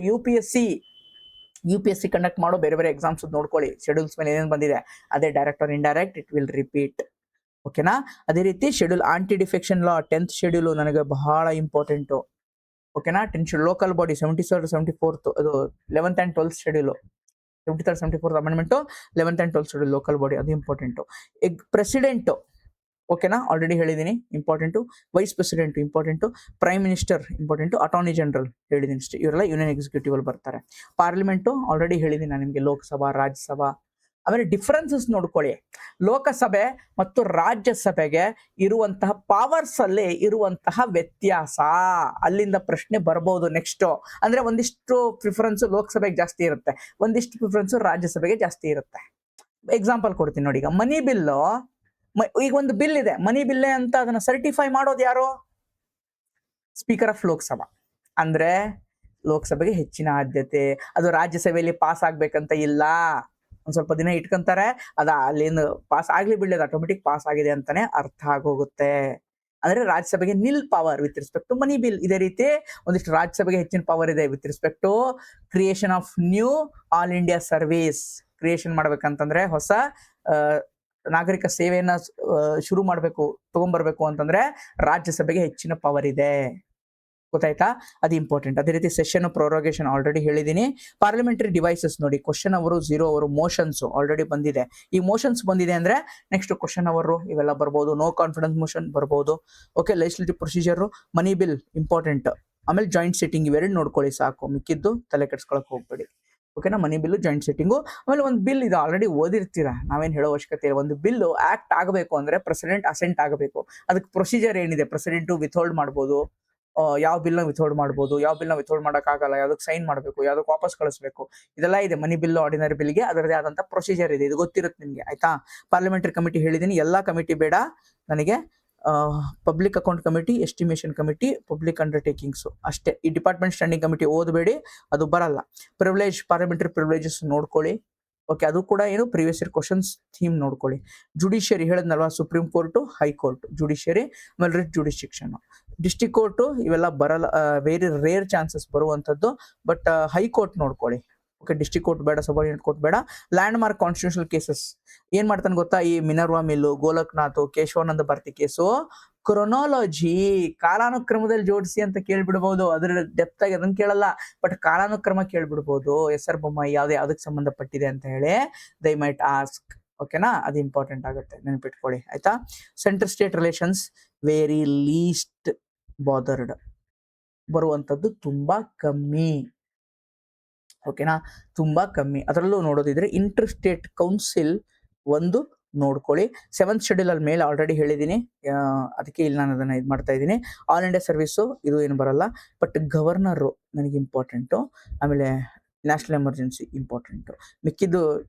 Speaker 1: UPSC ಕಂಡಕ್ಟ್ ಮಾಡೋ ಬೇರೆ ಬೇರೆ ಎಕ್ಸಾಮ್ಸ್ ನೋಡ್ಕೊಳ್ಳಿ, ಶೆಡ್ಯೂಲ್ಸ್ ಮೇಲೆ ಏನೇನು ಬಂದಿದೆ, ಅದೇ direct or indirect it will repeat. ಓಕೆನಾ. ಅದೇ ರೀತಿ schedule anti defection law 10th schedule ನನಗೆ ಬಹಳ ಇಂಪಾರ್ಟೆಂಟು. ಓಕೆನಾ. 10th local body 73rd 74th ಅದು 11th and 12th schedule, 73rd 74th amendment, 11th and 12th schedule local body, ಅದು important. President ಓಕೆನಾ, already ಹೇಳಿದ್ದೀನಿ important. Vice president important. Prime minister important. Attorney general ಹೇಳಿದ್ದೀನಿ ಅಷ್ಟೇ, ಇವರೆಲ್ಲ union executive ಅಲ್ಲಿ ಬರ್ತಾರೆ. Parliament already ಹೇಳಿದ್ದೀನಿ ನಾನು ನಿಮಗೆ, ಲೋಕಸಭಾ, ರಾಜ್ಯಸಭಾ. ಆಮೇಲೆ ಡಿಫರೆನ್ಸಸ್ ನೋಡ್ಕೊಳ್ಳಿ. ಲೋಕಸಭೆ ಮತ್ತು ರಾಜ್ಯಸಭೆಗೆ ಇರುವಂತಹ ಪವರ್ಸ್ ಅಲ್ಲಿ ಇರುವಂತಹ ವ್ಯತ್ಯಾಸ, ಅಲ್ಲಿಂದ ಪ್ರಶ್ನೆ ಬರಬಹುದು. ನೆಕ್ಸ್ಟ್ ಅಂದ್ರೆ ಒಂದಿಷ್ಟು ಪ್ರಿಫರೆನ್ಸ್ ಲೋಕಸಭೆಗೆ ಜಾಸ್ತಿ ಇರುತ್ತೆ, ಒಂದಿಷ್ಟು ಪ್ರಿಫರೆನ್ಸ್ ರಾಜ್ಯಸಭೆಗೆ ಜಾಸ್ತಿ ಇರುತ್ತೆ. ಎಕ್ಸಾಂಪಲ್ ಕೊಡ್ತೀನಿ ನೋಡಿ. ಈಗ ಮನಿ ಬಿಲ್, ಈಗ ಒಂದು ಬಿಲ್ ಇದೆ ಮನಿ ಬಿಲ್ಲೇ ಅಂತ, ಅದನ್ನ ಸರ್ಟಿಫೈ ಮಾಡೋದು ಯಾರು? Speaker of Lok Sabha. ಅಂದ್ರೆ ಲೋಕಸಭೆಗೆ ಹೆಚ್ಚಿನ ಆದ್ಯತೆ, ಅದು ರಾಜ್ಯಸಭೆಯಲ್ಲಿ ಪಾಸ್ ಆಗ್ಬೇಕಂತ ಇಲ್ಲ. ಒಂದ್ ಸ್ವಲ್ಪ ದಿನ ಇಟ್ಕೊಂತಾರೆ, ಅದ ಅಲ್ಲಿಂದ ಪಾಸ್ ಆಗ್ಲಿ ಬಿಡ್ಲಿ, ಆಟೋಮೆಟಿಕ್ ಪಾಸ್ ಆಗಿದೆ ಅಂತಾನೆ ಅರ್ಥ ಆಗೋಗುತ್ತೆ. ಅಂದ್ರೆ ರಾಜ್ಯಸಭೆಗೆ nil power with respect to money bill. ಇದೇ ರೀತಿ ಒಂದಿಷ್ಟು ರಾಜ್ಯಸಭೆಗೆ ಹೆಚ್ಚಿನ ಪವರ್ ಇದೆ with respect to creation of new all India service. Creation ಮಾಡ್ಬೇಕಂತಂದ್ರೆ, ಹೊಸ ನಾಗರಿಕ ಸೇವೆಯನ್ನ ಶುರು ಮಾಡ್ಬೇಕು, ತಗೊಂಡ್ಬರ್ಬೇಕು ಅಂತಂದ್ರೆ ರಾಜ್ಯಸಭೆಗೆ ಹೆಚ್ಚಿನ ಪವರ್ ಇದೆ. ಗೊತ್ತಾಯ್ತಾ? ಅದು ಇಂಪಾರ್ಟೆಂಟ್. ಅದೇ ರೀತಿ ಸೆಷನ್ ಪ್ರೊರೋಗೇಷನ್ ಆಲ್ರೆಡಿ ಹೇಳಿದೀನಿ. ಪಾರ್ಲಿಮೆಂಟರಿ ಡಿವೈಸಸ್ ನೋಡಿ, ಕ್ವಶನ್ ಅವರು 0 ಅವರು, ಮೋಷನ್ಸ್ ಆಲ್ರೆಡಿ ಬಂದಿದೆ. ಈ ಮೋಷನ್ಸ್ ಬಂದಿದೆ ಅಂದ್ರೆ ನೆಕ್ಸ್ಟ್ ಕ್ವಶನ್ ಅವರು ಇವೆಲ್ಲ ಬರ್ಬೋದು. ನೋ ಕಾನ್ಫಿಡೆನ್ಸ್ ಮೋಷನ್ ಬರ್ಬೋದು. ಓಕೆ. ಲೆಜಿಸ್ಲೇಟಿವ್ ಪ್ರೊಸೀಜರ್, ಮನಿ ಬಿಲ್ ಇಂಪಾರ್ಟೆಂಟ್. ಆಮೇಲೆ ಜಾಯಿಂಟ್ ಸೆಟ್ಟಿಂಗ್, ಇವೆರಡು ನೋಡ್ಕೊಳ್ಳಿ ಸಾಕು, ಮಿಕ್ಕಿದ್ದು ತಲೆ ಕೆಡ್ಸ್ಕೊಳಕ್ ಹೋಗ್ಬೇಡಿ. ಓಕೆನಾ. ಮನಿ ಬಿಲ್, ಜಾಯಿಂಟ್ ಸೆಟ್ಟಿಂಗು. ಆಮೇಲೆ ಒಂದು ಬಿಲ್ ಇದು ಆಲ್ರೆಡಿ ಓದಿರ್ತೀರಾ, ನಾವೇನ್ ಹೇಳೋ ಅವಶ್ಯಕತೆ ಇಲ್ಲ. ಒಂದು ಬಿಲ್ ಆಕ್ಟ್ ಆಗಬೇಕು ಅಂದ್ರೆ ಪ್ರೆಸಿಡೆಂಟ್ ಅಸೆಂಟ್ ಆಗಬೇಕು. ಅದಕ್ಕೆ ಪ್ರೊಸೀಜರ್ ಏನಿದೆ, ಪ್ರೆಸಿಡೆಂಟ್ ವಿಥೋಲ್ಡ್ ಮಾಡ್ಬೋದು, ಯಾವ ಬಿಲ್ ನ ವಿಥೋಲ್ಡ್ ಮಾಡ್ಬೋದು, ಯಾವ ಬಿಲ್ ನ ವಿಥೋಲ್ಡ್ ಮಾಡಕ್ ಆಗಲ್ಲ, ಯಾವ್ದಕ್ ಸೈನ್ ಮಾಡ್ಬೇಕು, ಯಾವ್ದಕ್ ವಾಪಸ್ ಕಳಿಸ್ಬೇಕು, ಇದೆಲ್ಲ ಇದೆ. ಮನಿ ಬಿಲ್, ಆರ್ಡಿನರಿ ಬಿಲ್ಗೆ ಅದರದೇ ಆದಂತ ಪ್ರೊಸೀಜರ್ ಇದೆ, ಇದು ಗೊತ್ತಿರುತ್ತೆ ನಿಮ್ಗೆ ಆಯ್ತಾ. ಪಾರ್ಲಿಮೆಂಟರಿ ಕಮಿಟಿ ಹೇಳಿದೀನಿ, ಎಲ್ಲಾ ಕಮಿಟಿ ಬೇಡ ನನಗೆ. Public account committee, estimation committee, public undertakings ಅಷ್ಟೇ. ಈ ಡಿಪಾರ್ಟ್ಮೆಂಟ್ ಸ್ಟ್ಯಾಂಡಿಂಗ್ ಕಮಿಟಿ ಓದಬೇಡಿ, ಅದು ಬರಲ್ಲ. ಪ್ರಿವಿಲೇಜ್, ಪಾರ್ಲಿಮೆಂಟರಿ ಪ್ರಿವಿಲೇಜಸ್ ನೋಡ್ಕೊಳ್ಳಿ. ಓಕೆ. ಅದು ಕೂಡ ಏನು, ಪ್ರೀವಿಯಸ್ ಇಯರ್ ಕ್ವಶನ್ಸ್ ಥೀಮ್ ನೋಡ್ಕೊಳ್ಳಿ. ಜುಡಿಷಿಯರಿ ಹೇಳಿದ್ನಲ್ವಾ, ಸುಪ್ರೀಂ ಕೋರ್ಟು, ಹೈಕೋರ್ಟ್, ಜುಡಿಷಿಯರಿ, ಆಮೇಲೆ ರಿಟ್ ಜುಡಿಸ್ಟಿಕ್ಷನ್. ಡಿಸ್ಟ್ರಿಕ್ಟ್ ಕೋರ್ಟು ಇವೆಲ್ಲ ಬರಲ್ಲ, ವೆರಿ ರೇರ್ ಚಾನ್ಸಸ್ ಬರುವಂತದ್ದು. ಬಟ್ ಹೈಕೋರ್ಟ್ ನೋಡ್ಕೊಳ್ಳಿ. ಓಕೆ. ಡಿಸ್ಟ್ರಿಕ್ಟ್ ಕೋರ್ಟ್ ಬೇಡ, ಸಬಾರ್ಡಿನೇಟ್ ಕೋರ್ಟ್ ಬೇಡ. ಲ್ಯಾಂಡ್ ಮಾರ್ಕ್ ಕಾನ್ಸ್ಟಿಟ್ಯೂಷನಲ್ ಕೇಸಸ್ ಏನ್ ಮಾಡ್ತಾನೆ ಗೊತ್ತಾ, ಈ Minerva mill, Golaknath, Keshavananda Bharati case chronology, ಕಾಲಾನುಕ್ರಮದಲ್ಲಿ ಜೋಡಿಸಿ ಅಂತ ಕೇಳ್ಬಿಡ್ಬೋದು. ಅದ್ರ ಡೆಪ್ತ್ ಆಗಿ ಅದನ್ನ ಕೇಳಲ್ಲ, ಬಟ್ ಕಾಲಾನುಕ್ರಮ ಕೇಳ್ಬಿಡ್ಬೋದು. ಎಸ್.ಆರ್. ಬೊಮ್ಮಾಯಿ ಯಾವ್ದಕ್ಕೆ ಸಂಬಂಧಪಟ್ಟಿದೆ ಅಂತ ಹೇಳಿ ದೇ ಮೈಟ್ ಆಸ್ಕ್. ಓಕೆನಾ, ಅದು ಇಂಪಾರ್ಟೆಂಟ್ ಆಗುತ್ತೆ, ನೆನಪಿಟ್ಕೊಳ್ಳಿ ಆಯ್ತಾ. Central state relations very least bothered, ಬರುವಂತದ್ದು ತುಂಬಾ ಕಮ್ಮಿ. ಓಕೆನಾ, ತುಂಬಾ ಕಮ್ಮಿ. ಅದರಲ್ಲೂ ನೋಡೋದಿದ್ರೆ ಇಂಟರ್ ಸ್ಟೇಟ್ ಕೌನ್ಸಿಲ್ ಒಂದು ನೋಡ್ಕೊಳ್ಳಿ. 7th ಶೆಡ್ಯೂಲ್ ಅಲ್ಲಿ ಮೇಲೆ ಆಲ್ರೆಡಿ ಹೇಳಿದ್ದೀನಿ, ಅದಕ್ಕೆ ಇಲ್ಲಿ ನಾನು ಅದನ್ನ ಇದು ಮಾಡ್ತಾ ಇದ್ದೀನಿ. ಆಲ್ ಇಂಡಿಯಾ ಸರ್ವಿಸು ಇದು ಏನು ಬರಲ್ಲ, ಬಟ್ ಗವರ್ನರು ನನಗೆ ಇಂಪಾರ್ಟೆಂಟು. ಆಮೇಲೆ ನ್ಯಾಷನಲ್ ಎಮರ್ಜೆನ್ಸಿ ಇಂಪಾರ್ಟೆಂಟು. ಮಿಕ್ಕಿದ್ದು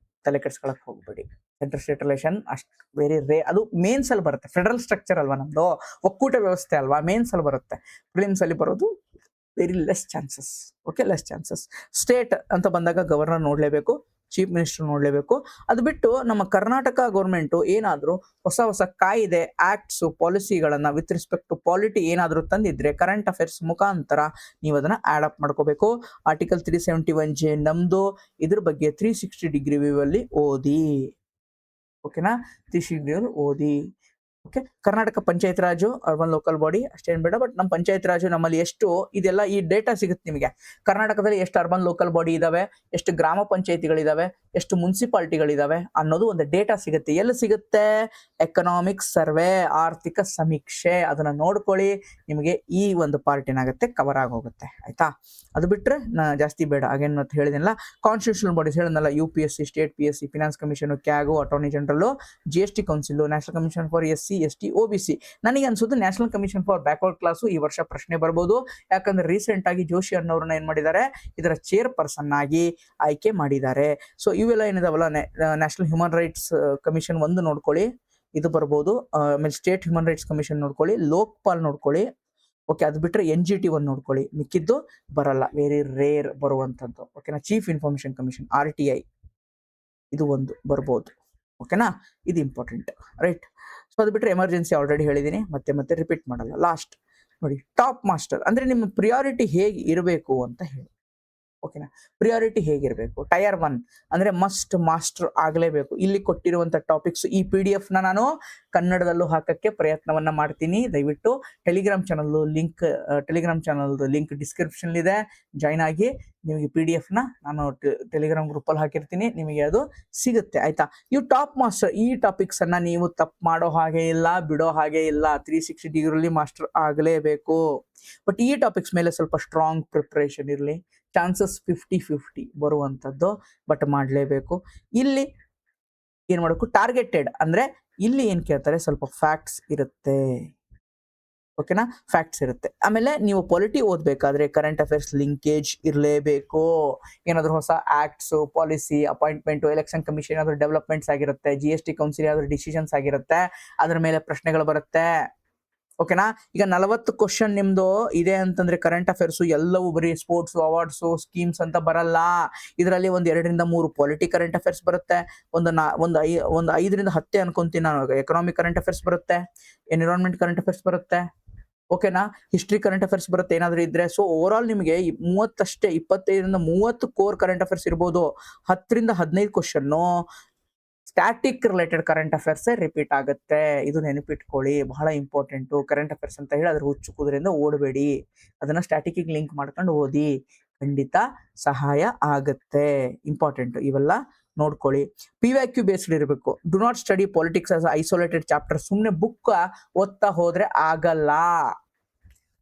Speaker 1: ತಲೆ ಕೆಡ್ಸ್ಕೊಳಕ್ ಹೋಗ್ಬೇಡಿ. ಸೆಂಟ್ರಲ್ ಸ್ಟೇಟ್ ರಿಲೇಷನ್ ಅಷ್ಟು ವೆರಿ ಅದು ಮೇನ್ಸ್ ಅಲ್ಲಿ ಬರುತ್ತೆ. ಫೆಡರಲ್ ಸ್ಟ್ರಕ್ಚರ್ ಅಲ್ವಾ ನಮ್ದು, ಒಕ್ಕೂಟ ವ್ಯವಸ್ಥೆ ಅಲ್ವಾ, ಮೇನ್ಸ್ ಅಲ್ಲಿ ಬರುತ್ತೆ. ಪ್ರಿಲಿಮ್ಸ್ ಅಲ್ಲಿ ಬರೋದು very less chances. Okay, less chances. State ಅಂತ ಬಂದಾಗ ಗವರ್ನರ್ ನೋಡ್ಲೇಬೇಕು, ಚೀಫ್ ಮಿನಿಸ್ಟರ್ ನೋಡ್ಲೇಬೇಕು. ಅದು ಬಿಟ್ಟು ನಮ್ಮ ಕರ್ನಾಟಕ ಗೌರ್ಮೆಂಟ್ ಏನಾದ್ರು ಹೊಸ ಕಾಯ್ದೆ, ಆಕ್ಟ್ಸ್, ಪಾಲಿಸಿಗಳನ್ನ ವಿತ್ ರೆಸ್ಪೆಕ್ಟ್ ಟು ಪಾಲಿಟಿ ಏನಾದ್ರು ತಂದಿದ್ರೆ ಕರೆಂಟ್ ಅಫೇರ್ಸ್ ಮುಖಾಂತರ ನೀವು ಅದನ್ನ ಆಡ್ ಅಪ್ ಮಾಡ್ಕೋಬೇಕು. ಆರ್ಟಿಕಲ್ 371J ನಮ್ದು, ಇದ್ರ ಬಗ್ಗೆ 360 ಡಿಗ್ರಿ ವ್ಯೂ ಅಲ್ಲಿ ಓದಿ. ಓಕೆನಾ, 360 ಡಿಗ್ರಿ ಓದಿ. Okay, Karnataka panchayat raj urban local body ಅಷ್ಟೇನ್ ಬೇಡ, ಬಟ್ ನಮ್ಮ ಪಂಚಾಯತ್ ರಾಜು ನಮ್ಮಲ್ಲಿ ಎಷ್ಟು ಇದೆಲ್ಲ ಈ ಡೇಟಾ ಸಿಗುತ್ತೆ ನಿಮಗೆ. ಕರ್ನಾಟಕದಲ್ಲಿ ಎಷ್ಟು ಅರ್ಬನ್ ಲೋಕಲ್ ಬಾಡಿ ಇದಾವೆ, ಎಷ್ಟು ಗ್ರಾಮ ಪಂಚಾಯತಿಗಳಿದಾವೆ, ಎಷ್ಟು ಮುನ್ಸಿಪಾಲಿಟಿಗಳಿದಾವೆ ಅನ್ನೋದು ಒಂದು ಡೇಟಾ ಸಿಗುತ್ತೆ. ಎಲ್ಲಿ ಸಿಗುತ್ತೆ? ಎಕನಾಮಿಕ್ ಸರ್ವೆ, ಆರ್ಥಿಕ ಸಮೀಕ್ಷೆ. ಅದನ್ನ ನೋಡ್ಕೊಳ್ಳಿ, ನಿಮಗೆ ಈ ಒಂದು ಪಾರ್ಟ್ ಏನಾಗುತ್ತೆ ಕವರ್ ಆಗೋಗುತ್ತೆ ಆಯ್ತಾ. ಅದು ಬಿಟ್ರೆ ಜಾಸ್ತಿ ಬೇಡ. ಹಾಗೇನು ಮತ್ತೆ ಹೇಳಿದಿನಲ್ಲ, ಕಾನ್ಸ್ಟಿಟ್ಯೂಷನಲ್ ಬಾಡೀಸ್ ಹೇಳಿದ್ನಲ್ಲ, UPSC, state PSC, finance commission, CAG, attorney general, GST council, national commission for SC, ST, OBC. ನನಗೆ ಅನ್ಸುತ್ತೆ national commission for backward class ಈ ವರ್ಷ ಪ್ರಶ್ನೆ ಬರ್ಬೋದು. ಯಾಕಂದ್ರೆ ರೀಸೆಂಟ್ ಆಗಿ ಜೋಶಿ ಅನ್ನೋರನ್ನ ಏನ್ ಮಾಡಿದ್ದಾರೆ, ಇದರ ಚೇರ್ ಪರ್ಸನ್ ಆಗಿ ಆಯ್ಕೆ ಮಾಡಿದ್ದಾರೆ. ಸೊ ಇವೆಲ್ಲ ಏನಿದಾವಲ್ಲ, ನ್ಯಾಷನಲ್ ಹ್ಯೂಮನ್ ರೈಟ್ಸ್ ಕಮಿಷನ್ ಒಂದು ನೋಡ್ಕೊಳ್ಳಿ, ಇದು ಬರ್ಬೋದು. ಆಮೇಲೆ ಸ್ಟೇಟ್ ಹ್ಯೂಮನ್ ರೈಟ್ಸ್ ಕಮಿಷನ್ ನೋಡ್ಕೊಳ್ಳಿ, ಲೋಕ್ಪಾಲ್ ನೋಡ್ಕೊಳ್ಳಿ. ಓಕೆ, ಅದು ಬಿಟ್ರೆ NGT ಒಂದು ನೋಡ್ಕೊಳ್ಳಿ, ಮಿಕ್ಕಿದ್ದು ಬರಲ್ಲ, ವೆರಿ ರೇರ್ ಬರುವಂತದ್ದು. ಓಕೆನಾ, ಚೀಫ್ ಇನ್ಫಾರ್ಮೇಶನ್ ಕಮಿಷನ್ RTI ಇದು ಒಂದು ಬರ್ಬೋದು. ಓಕೆನಾ, ಇದು ಇಂಪಾರ್ಟೆಂಟ್ ರೈಟ್. ಸೊ ಅದು ಬಿಟ್ರೆ ಎಮರ್ಜೆನ್ಸಿ ಆಲ್ರೆಡಿ ಹೇಳಿದ್ದೀನಿ, ಮತ್ತೆ ರಿಪೀಟ್ ಮಾಡಲ್ಲ. ಲಾಸ್ಟ್ ನೋಡಿ, ಟಾಪ್ ಮಾಸ್ಟರ್ ಅಂದ್ರೆ ನಿಮ್ಮ ಪ್ರಿಯಾರಿಟಿ ಹೇಗೆ ಇರಬೇಕು ಅಂತ ಹೇಳಿ. ಓಕೆನಾ, ಪ್ರಿಯಾರಿಟಿ ಹೇಗಿರಬೇಕು? ಟೈರ್ 1 ಅಂದ್ರೆ ಮಸ್ಟ್ ಮಾಸ್ಟರ್ ಆಗಲೇಬೇಕು. ಇಲ್ಲಿ ಕೊಟ್ಟಿರುವಂತ ಟಾಪಿಕ್ಸ್ ಈ PDF ನ ನಾನು ಕನ್ನಡದಲ್ಲೂ ಹಾಕಕ್ಕೆ ಪ್ರಯತ್ನವನ್ನ ಮಾಡ್ತೀನಿ. ದಯವಿಟ್ಟು ಟೆಲಿಗ್ರಾಮ್ ಚಾನಲ್ ಲಿಂಕ್ ಡಿಸ್ಕ್ರಿಪ್ಷನ್ ಇದೆ, ಜಾಯ್ನ್ ಆಗಿ. ನಿಮಗೆ PDF ನ ನಾನು ಟೆಲಿಗ್ರಾಮ್ ಗ್ರೂಪ್ ಅಲ್ಲಿ ಹಾಕಿರ್ತೀನಿ, ನಿಮಗೆ ಅದು ಸಿಗುತ್ತೆ ಆಯ್ತಾ. ಇವು ಟಾಪ್ ಮಾಸ್ಟರ್, ಈ ಟಾಪಿಕ್ಸ್ ಅನ್ನ ನೀವು ತಪ್ಪು ಮಾಡೋ ಹಾಗೆ ಇಲ್ಲ, ಬಿಡೋ ಹಾಗೆ ಇಲ್ಲ. 360 ಡಿಗ್ರಿಲಿ ಮಾಸ್ಟರ್ ಆಗಲೇಬೇಕು. ಬಟ್ ಈ ಟಾಪಿಕ್ಸ್ ಮೇಲೆ ಸ್ವಲ್ಪ ಸ್ಟ್ರಾಂಗ್ ಪ್ರಿಪರೇಷನ್ ಇರಲಿ. ಚಾನ್ಸಸ್ 50-50 ಬರುವಂತದ್ದು, ಬಟ್ ಮಾಡಲೇಬೇಕು. ಇಲ್ಲಿ ಏನ್ ಮಾಡಬೇಕು, ಟಾರ್ಗೆಟೆಡ್ ಅಂದ್ರೆ ಇಲ್ಲಿ ಏನ್ ಕೇಳ್ತಾರೆ, ಸ್ವಲ್ಪ ಫ್ಯಾಕ್ಟ್ಸ್ ಇರುತ್ತೆ. ಓಕೆನಾ, ಫ್ಯಾಕ್ಟ್ಸ್ ಇರುತ್ತೆ. ಆಮೇಲೆ ನೀವು ಪಾಲಿಟಿ ಓದ್ಬೇಕಾದ್ರೆ ಕರೆಂಟ್ ಅಫೇರ್ಸ್ ಲಿಂಕೇಜ್ ಇರಲೇಬೇಕು. ಏನಾದ್ರು ಹೊಸ acts, policy, appointment, election commission ಏನಾದ್ರು ಡೆವಲಪ್ಮೆಂಟ್ಸ್ ಆಗಿರುತ್ತೆ, GST ಕೌನ್ಸಿಲ್ ಯಾವ್ದಾದ್ರು ಡಿಸಿಷನ್ಸ್ ಆಗಿರುತ್ತೆ, ಅದ್ರ ಮೇಲೆ ಪ್ರಶ್ನೆಗಳು ಬರುತ್ತೆ. ಓಕೆನಾ, ಈಗ 40 ಕ್ವಶನ್ ನಿಮ್ದು ಇದೆ ಅಂತಂದ್ರೆ ಕರೆಂಟ್ ಅಫೇರ್ಸ್ ಎಲ್ಲವೂ ಬರೀ ಸ್ಪೋರ್ಟ್ಸ್, ಅವಾರ್ಡ್ಸ್, ಸ್ಕೀಮ್ಸ್ ಅಂತ ಬರಲ್ಲ. ಇದರಲ್ಲಿ 1-2-3 ಪಾಲಿಟಿ ಕರೆಂಟ್ ಅಫೇರ್ಸ್ ಬರುತ್ತೆ, ಒಂದು 5ರಿಂದ 10 ಅನ್ಕೊಂತೀನಿ ನಾನು ಎಕನಾಮಿಕ್ ಕರೆಂಟ್ ಅಫೇರ್ಸ್ ಬರುತ್ತೆ, ಎನ್ವಿರಾನ್ಮೆಂಟ್ ಕರೆಂಟ್ ಅಫೇರ್ಸ್ ಬರುತ್ತೆ. ಓಕೆನಾ, ಹಿಸ್ಟ್ರಿ ಕರೆಂಟ್ ಅಫೇರ್ಸ್ ಬರುತ್ತೆ ಏನಾದ್ರು ಇದ್ರೆ. ಸೊ ಓವರ್ ಆಲ್ ನಿಮಗೆ 30 ಅಷ್ಟೇ, 25-30 ಕೋರ್ ಕರೆಂಟ್ ಅಫೇರ್ಸ್ ಇರ್ಬೋದು. 10-15 question static related current affairs repeat ಆಗುತ್ತೆ. ಇದು ನೆನಪಿಟ್ಕೊಳ್ಳಿ, ಬಹಳ ಇಂಪಾರ್ಟೆಂಟು. ಕರೆಂಟ್ ಅಫೇರ್ಸ್ ಅಂತ ಹೇಳಿ ಅದ್ರ ಹುಚ್ಚುಕುದ್ರಿಂದ ಓಡಬೇಡಿ, ಅದನ್ನ ಸ್ಟ್ಯಾಟಿಕ್ ಲಿಂಕ್ ಮಾಡ್ಕೊಂಡು ಓದಿ, ಖಂಡಿತ ಸಹಾಯ ಆಗುತ್ತೆ. ಇಂಪಾರ್ಟೆಂಟ್ ಇವೆಲ್ಲ ನೋಡ್ಕೊಳ್ಳಿ. PYQ ಬೇಸ್ಡ್ ಇರಬೇಕು. Do not study politics as isolated chapter. ಸುಮ್ಮನೆ ಬುಕ್ ಓದ್ತಾ ಹೋದ್ರೆ ಆಗಲ್ಲ.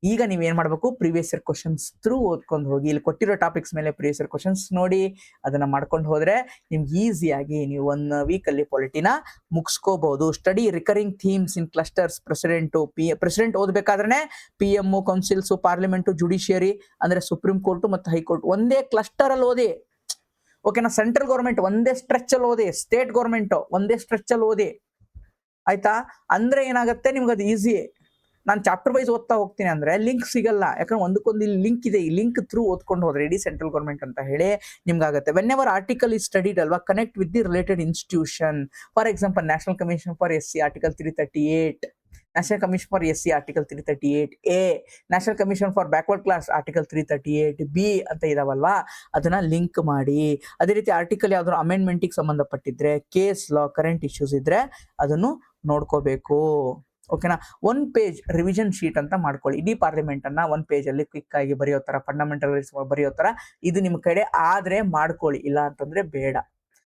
Speaker 1: ಈಗ ನೀವೇನ್ ಮಾಡ್ಬೇಕು, ಪ್ರೀವಿಯಸ್ ಇಯರ್ ಕ್ವಶನ್ಸ್ ಥ್ರೂ ಓದ್ಕೊಂಡು ಹೋಗಿ. ಇಲ್ಲಿ ಕೊಟ್ಟಿರೋ ಟಾಪಿಕ್ಸ್ ಮೇಲೆ ಪ್ರೀವಿಯಸ್ ಇಯರ್ ಕ್ವಶನ್ಸ್ ನೋಡಿ, ಅದನ್ನ ಮಾಡ್ಕೊಂಡು ಹೋದ್ರೆ ನಿಮ್ಗೆ ಈಸಿಯಾಗಿ ನೀವು 1 ವೀಕಲ್ಲಿ ಪಾಲಿಟಿನ ಮುಗಿಸ್ಕೋಬಹುದು. Study recurring themes in clusters. President ಓದ್ಬೇಕಾದ್ರೆ PM, ಕೌನ್ಸಿಲ್ಸ್, ಪಾರ್ಲಿಮೆಂಟ್, ಜುಡಿಷಿಯರಿ ಅಂದ್ರೆ ಸುಪ್ರೀಂ ಕೋರ್ಟ್ ಮತ್ತು ಹೈಕೋರ್ಟ್ ಒಂದೇ ಕ್ಲಸ್ಟರ್ ಅಲ್ಲಿ ಓದಿ. ಓಕೆನಾ, ಸೆಂಟ್ರಲ್ ಗೌರ್ಮೆಂಟ್ ಒಂದೇ ಸ್ಟ್ರೆಚ್ ಅಲ್ಲಿ ಓದಿ, ಸ್ಟೇಟ್ ಗೌರ್ಮೆಂಟ್ ಒಂದೇ ಸ್ಟ್ರೆಚ್ ಅಲ್ಲಿ ಓದಿ ಆಯ್ತಾ. ಅಂದ್ರೆ ಏನಾಗುತ್ತೆ ನಿಮ್ಗೆ ಅದು ಈಸಿ. ನಾನು ಚಾಪ್ಟರ್ ವೈಸ್ ಓದ್ತಾ ಹೋಗ್ತೀನಿ ಅಂದ್ರೆ ಲಿಂಕ್ ಸಿಗಲ್ಲ, ಯಾಕಂದ್ರೆ ಒಂದಕ್ಕೊಂದು ಇಲ್ಲಿ ಲಿಂಕ್ ಇದೆ. ಈ ಲಿಂಕ್ ಥ್ರೂ ಓದ್ಕೊಂಡು ಹೋದ್ರೆ ಇಡೀ ಸೆಂಟ್ರಲ್ ಗೌರ್ಮೆಂಟ್ ಅಂತ ಹೇಳಿ ನಿಮ್ಗಾಗುತ್ತೆ. Whenever article is studied ಅಲ್ವಾ, connect with the related institution. For example, national commission for SC article 338, national commission for SC article 338A, national commission for backward class article 338B ಅಂತ ಇದಾವಲ್ವಾ, ಅದನ್ನ link ಮಾಡಿ. ಅದೇ ರೀತಿ article ಯಾವ್ದಾದ್ರು ಅಮೆಂಡ್ಮೆಂಟಿಗೆ ಸಂಬಂಧಪಟ್ಟಿದ್ರೆ, case law, current issues ಇದ್ರೆ ಅದನ್ನು ನೋಡ್ಕೋಬೇಕು. ಓಕೆನಾ. 1 ಪೇಜ್ ರಿವಿಷನ್ ಶೀಟ್ ಅಂತ ಮಾಡ್ಕೊಳ್ಳಿ. ಇಡೀ ಪಾರ್ಲಿಮೆಂಟ್ ಅನ್ನ 1 ಪೇಜ್ ಅಲ್ಲಿ ಕ್ವಿಕ್ ಆಗಿ ಬರೆಯೋ ತರ, ಫಂಡಮೆಂಟಲ್ ಬರೆಯೋ ತರ ಇದು ನಿಮ್ಮ ಕಡೆ ಆದ್ರೆ ಮಾಡ್ಕೊಳ್ಳಿ, ಇಲ್ಲ ಅಂತಂದ್ರೆ ಬೇಡ.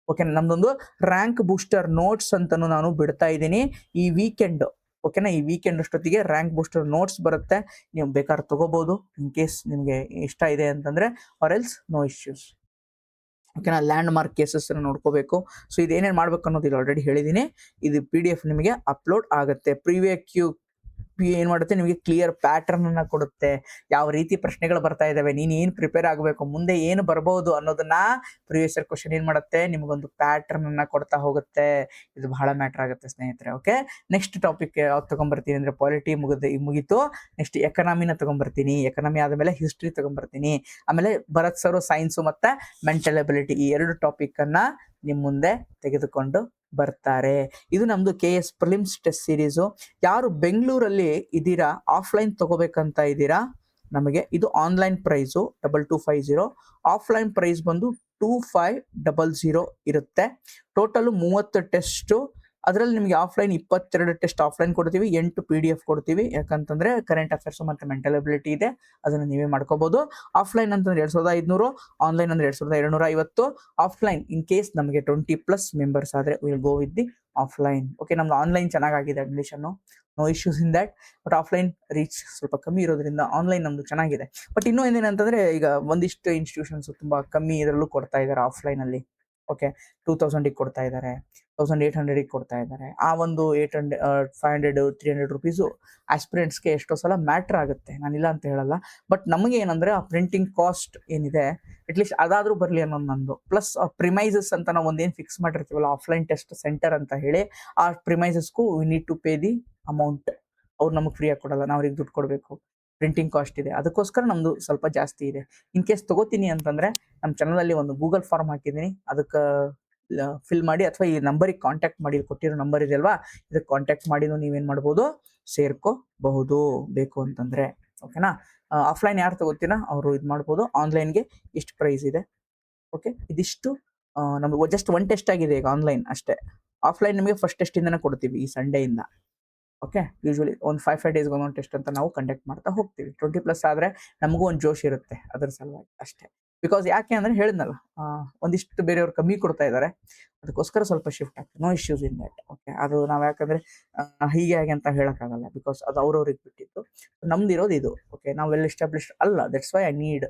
Speaker 1: ಓಕೆನಾ. ನಮ್ದೊಂದು ರ್ಯಾಂಕ್ ಬೂಸ್ಟರ್ ನೋಟ್ಸ್ ಅಂತಾನು ನಾನು ಬಿಡ್ತಾ ಇದ್ದೀನಿ ಈ ವೀಕೆಂಡ್. ಓಕೆನಾ. ಈ ವೀಕೆಂಡ್ ಅಷ್ಟೊತ್ತಿಗೆ ರ್ಯಾಂಕ್ ಬೂಸ್ಟರ್ ನೋಟ್ಸ್ ಬರುತ್ತೆ, ನೀವು ಬೇಕಾದ್ರೆ ತಗೋಬಹುದು ಇನ್ ಕೇಸ್ ನಿಮ್ಗೆ ಇಷ್ಟ ಇದೆ ಅಂತಂದ್ರೆ, ಆರ್ ಎಲ್ಸ್ ನೋ ಇಶ್ಯೂಸ್. ಓಕೆನಾ. ಲ್ಯಾಂಡ್ ಮಾರ್ಕ್ ಕೇಸಸ್ ನೋಡ್ಕೋಬೇಕು. ಸೊ ಇದೇನೇನು ಮಾಡ್ಬೇಕು ಅನ್ನೋದು ಇದು ಆಲ್ರೆಡಿ ಹೇಳಿದ್ದೀನಿ. ಇದು PDF ನಿಮಗೆ ಅಪ್ಲೋಡ್ ಆಗುತ್ತೆ. ಪ್ರಿವ್ಯೂ ಏನ್ ಮಾಡುತ್ತೆ, ನಿಮಗೆ ಕ್ಲಿಯರ್ ಪ್ಯಾಟರ್ನ್ ಅನ್ನ ಕೊಡುತ್ತೆ. ಯಾವ ರೀತಿ ಪ್ರಶ್ನೆಗಳು ಬರ್ತಾ ಇದಾವೆ, ನೀನ್ ಏನ್ ಪ್ರಿಪೇರ್ ಆಗಬೇಕು, ಮುಂದೆ ಏನು ಬರಬಹುದು ಅನ್ನೋದನ್ನ ಪ್ರಿವಿಯಸ್ ಇಯರ್ ಕ್ವಶನ್ ಏನ್ ಮಾಡುತ್ತೆ, ನಿಮಗೊಂದು ಪ್ಯಾಟರ್ನ್ ಅನ್ನ ಕೊಡ್ತಾ ಹೋಗುತ್ತೆ. ಇದು ಬಹಳ ಮ್ಯಾಟರ್ ಆಗುತ್ತೆ ಸ್ನೇಹಿತರೆ. ಓಕೆ. ನೆಕ್ಸ್ಟ್ ಟಾಪಿಕ್ ಯಾವ್ದು ತಗೊಂಡ್ಬರ್ತೀನಿ ಅಂದ್ರೆ, ಪಾಲಿಟಿ ಮುಗೀತು. ನೆಕ್ಸ್ಟ್ ಎಕನಾಮಿನ ತಗೊಂಡ್ಬರ್ತೀನಿ. ಎಕನಾಮಿ ಆದ್ಮೇಲೆ ಹಿಸ್ಟ್ರಿ ತಗೊಂಡ್ಬರ್ತೀನಿ. ಆಮೇಲೆ ಭರತ್ ಸರ್ ಸೈನ್ಸ್ ಮತ್ತೆ ಮೆಂಟಲ್ ಎಬಿಲಿಟಿ, ಈ 2 ಟಾಪಿಕ್ ಅನ್ನ ನಿಮ್ ಮುಂದೆ ತೆಗೆದುಕೊಂಡು ಬರ್ತಾರೆ. ಇದು ನಮ್ದು KS ಪ್ರಿಲಿಮ್ಸ್ ಟೆಸ್ಟ್ ಸೀರೀಸು. ಯಾರು ಬೆಂಗಳೂರಲ್ಲಿ ಇದ್ದೀರಾ, ಆಫ್ಲೈನ್ ತಗೋಬೇಕಂತ ಇದ್ದೀರಾ, ನಮಗೆ ಇದು ಆನ್ಲೈನ್ ಪ್ರೈಸು 2250. ಆಫ್ಲೈನ್ ಪ್ರೈಸ್ ಬಂದು 2500 ಇರುತ್ತೆ. Total 30 test. ಅದರಲ್ಲಿ ನಿಮಗೆ ಆಫ್ಲೈನ್ 22 ಟೆಸ್ಟ್ ಆಫ್ಲೈನ್ ಕೊಡ್ತೀವಿ, 8 PDF ಕೊಡ್ತೀವಿ. ಯಾಕಂತಂದ್ರೆ ಕರೆಂಟ್ ಅಫೇರ್ಸ್ ಮತ್ತೆ ಮೆಂಟಲ್ ಎಬಿಲಿಟಿ ಇದೆ, ಅದನ್ನ ನೀವೇ ಮಾಡ್ಕೋಬಹುದು. ಆಫ್ಲೈನ್ ಅಂತಂದ್ರೆ 2500, ಆನ್ಲೈನ್ ಅಂದ್ರೆ 2750. ಆಫ್ಲೈನ್ ಇನ್ ಕೇಸ್ ನಮಗೆ 20+ ಮೆಂಬರ್ಸ್ ಆದ್ರೆ will go with the offline. Okay. ನಮ್ದು ಆನ್ಲೈನ್ ಚೆನ್ನಾಗಿದೆ admission, no issues in that. But offline reach ಸ್ವಲ್ಪ ಕಮ್ಮಿ ಇರೋದ್ರಿಂದ ಆನ್ಲೈನ್ ನಮ್ದು ಚೆನ್ನಾಗಿದೆ. ಬಟ್ ಇನ್ನೂ ಏನೇನಂತಂದ್ರೆ, ಈಗ ಒಂದಿಷ್ಟು ಇನ್ಸ್ಟಿಟ್ಯೂಷನ್ಸ್ ತುಂಬಾ ಕಮ್ಮಿ ಇದರಲ್ಲೂ ಕೊಡ್ತಾ ಇದ್ದಾರೆ ಆಫ್ಲೈನ್ ಅಲ್ಲಿ. ಓಕೆ. 2000 ಕೊಡ್ತಾ ಇದ್ದಾರೆ, 1800 ಕೊಡ್ತಾ ಇದ್ದಾರೆ. ಆ ಒಂದು 800, 500, 300 ರುಪೀಸು ಆಸ್ಪಿರೆಂಟ್ಸ್ಗೆ ಎಷ್ಟೋ ಸಲ ಮ್ಯಾಟ್ರ್ ಆಗುತ್ತೆ, ನಾನಿಲ್ಲ ಅಂತ ಹೇಳಲ್ಲ. ಬಟ್ ನಮಗೆ ಏನಂದ್ರೆ, ಆ ಪ್ರಿಂಟಿಂಗ್ ಕಾಸ್ಟ್ ಏನಿದೆ ಅಟ್ಲೀಸ್ಟ್ ಅದಾದ್ರೂ ಬರಲಿ ಅನ್ನೋದು ನಂದು. ಪ್ಲಸ್ ಪ್ರಿಮೈಸಸ್ ಅಂತ ನಾವು ಒಂದೇನು ಫಿಕ್ಸ್ ಮಾಡಿರ್ತೀವಲ್ಲ, ಆಫ್ಲೈನ್ ಟೆಸ್ಟ್ ಸೆಂಟರ್ ಅಂತ ಹೇಳಿ, ಆ ಪ್ರಿಮೈಸಸ್ಗೂ we need to pay the amount. ಅವ್ರು ನಮಗೆ ಫ್ರೀಯಾಗಿ ಕೊಡಲ್ಲ, ನಾವು ಅವ್ರಿಗೆ ದುಡ್ಡು ಕೊಡಬೇಕು. ಪ್ರಿಂಟಿಂಗ್ ಕಾಸ್ಟ್ ಇದೆ, ಅದಕ್ಕೋಸ್ಕರ ನಮ್ದು ಸ್ವಲ್ಪ ಜಾಸ್ತಿ ಇದೆ. ಇನ್ ಕೇಸ್ ತಗೋತೀನಿ ಅಂತಂದ್ರೆ, ನಮ್ಮ ಚಾನಲಲ್ಲಿ ಒಂದು ಗೂಗಲ್ ಫಾರ್ಮ್ ಹಾಕಿದ್ದೀನಿ, ಅದಕ್ಕೆ ಫಿಲ್ ಮಾಡಿ, ಅಥವಾ ಈ ನಂಬರಿಗೆ ಕಾಂಟ್ಯಾಕ್ಟ್ ಮಾಡಿ, ಕೊಟ್ಟಿರೋ ನಂಬರ್ ಇದೆ ಅಲ್ವಾ, ಇದಕ್ಕೆ ಕಾಂಟ್ಯಾಕ್ಟ್ ಮಾಡಿ ನೀವೇನ್ ಮಾಡ್ಬೋದು, ಸೇರ್ಕೋಬಹುದು ಬೇಕು ಅಂತಂದ್ರೆ. ಓಕೆನಾ. ಆಫ್ಲೈನ್ ಯಾರು ತಗೋತೀರಾ ಅವರು ಇದು ಮಾಡ್ಬೋದು. ಆನ್ಲೈನ್ಗೆ ಇಷ್ಟು ಪ್ರೈಸ್ ಇದೆ. ಓಕೆ. ಇದಿಷ್ಟು ನಮ್ಗೆ ಜಸ್ಟ್ 1 ಟೆಸ್ಟ್ ಆಗಿದೆ ಈಗ ಆನ್ಲೈನ್ ಅಷ್ಟೇ. ಆಫ್ಲೈನ್ ನಿಮಗೆ ಫಸ್ಟ್ ಟೆಸ್ಟ್ ಇಂದನೇ ಕೊಡ್ತೀವಿ ಈ ಸಂಡೇಯಿಂದ. ಓಕೆ. ಯೂಶುವಲಿ ಒಂದು 5 ಡೇಸ್ಗೆ ಒಂದೊಂದು ಟೆಸ್ಟ್ ಅಂತ ನಾವು ಕಂಡಕ್ಟ್ ಮಾಡ್ತಾ ಹೋಗ್ತೀವಿ. 20+ ಆದ್ರೆ ನಮಗೂ ಒಂದು ಜೋಶ್ ಇರುತ್ತೆ ಅದ್ರ ಸಲುವಾಗಿ ಅಷ್ಟೇ. ಬಿಕಾಸ್ ಯಾಕೆ ಅಂದ್ರೆ ಹೇಳಿದ್ನಲ್ಲ, ಒಂದಿಷ್ಟು ಬೇರೆಯವ್ರು ಕಮ್ಮಿ ಕೊಡ್ತಾ ಇದ್ದಾರೆ, ಅದಕ್ಕೋಸ್ಕರ ಸ್ವಲ್ಪ ಶಿಫ್ಟ್ ಆಗ್ತದೆ. No issues in that. Okay. ಅದು ನಾವು ಯಾಕಂದ್ರೆ ಹೀಗೆ ಹಾಗೆ ಅಂತ ಹೇಳಕ್ಕಾಗಲ್ಲ, ಬಿಕಾಸ್ ಅದು ಅವ್ರವ್ರಿಗೆ ಬಿಟ್ಟಿತ್ತು. ನಮ್ದು ಇರೋದು ಇದು. ಓಕೆ. ನಾವು ವೆಲ್ ಎಸ್ಟಾಬ್ಲಿಷ್ಡ್ ಅಲ್ಲ, that's why I need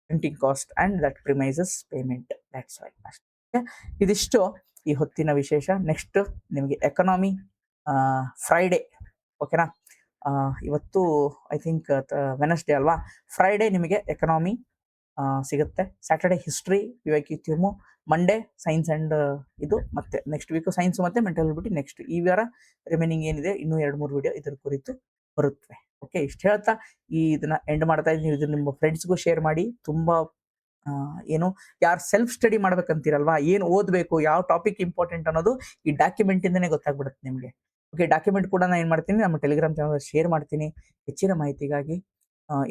Speaker 1: printing cost and that premises payment, that's why ಅಷ್ಟೇ. ಇದಿಷ್ಟು ಈ ಹೊತ್ತಿನ ವಿಶೇಷ. ನೆಕ್ಸ್ಟ್ ನಿಮಗೆ ಎಕನಾಮಿ ಫ್ರೈಡೇ. ಓಕೆನಾ. ಇವತ್ತು ಐ ಥಿಂಕ್ ವೆನಸ್ಡೇ ಅಲ್ವಾ, ಫ್ರೈಡೇ ನಿಮಗೆ ಎಕನಾಮಿ ಸಿಗುತ್ತೆ. ಸ್ಯಾಟರ್ಡೆ ಹಿಸ್ಟ್ರಿ, ವಿವೇಕಿತ್ಯಮು, ಮಂಡೇ ಸೈನ್ಸ್ ಅಂಡ್ ಇದು, ಮತ್ತೆ ನೆಕ್ಸ್ಟ್ ವೀಕ್ ಸೈನ್ಸ್ ಮತ್ತೆ ಮೆಂಟಲ್ ಎಬಿಲಿಟಿ. ನೆಕ್ಸ್ಟ್ ಈ ವಾರ ರಿಮೈನಿಂಗ್ ಏನಿದೆ ಇನ್ನೂ 2-3 ವಿಡಿಯೋ ಇದ್ರ ಕುರಿತು ಬರುತ್ತವೆ. ಓಕೆ. ಇಷ್ಟು ಹೇಳ್ತಾ ಇದನ್ನ ಎಂಡ್ ಮಾಡ್ತಾ ಇದ್ದೀನಿ. ಇದು ನಿಮ್ಮ ಫ್ರೆಂಡ್ಸ್ಗೂ ಶೇರ್ ಮಾಡಿ. ತುಂಬಾ ಏನು ಯಾರು ಸೆಲ್ಫ್ ಸ್ಟಡಿ ಮಾಡ್ಬೇಕಂತೀರಲ್ವಾ, ಏನು ಓದಬೇಕು, ಯಾವ ಟಾಪಿಕ್ ಇಂಪಾರ್ಟೆಂಟ್ ಅನ್ನೋದು ಈ ಡಾಕ್ಯುಮೆಂಟ್ ಇಂದನೇ ಗೊತ್ತಾಗ್ಬಿಡುತ್ತೆ ನಿಮಗೆ. ಓಕೆ. ಡಾಕ್ಯುಮೆಂಟ್ ಕೂಡ ನಾನು ಏನು ಮಾಡ್ತೀನಿ, ನಮ್ಮ ಟೆಲಿಗ್ರಾಮ್ ಚಾನಲ್ ಶೇರ್ ಮಾಡ್ತೀನಿ. ಹೆಚ್ಚಿನ ಮಾಹಿತಿಗಾಗಿ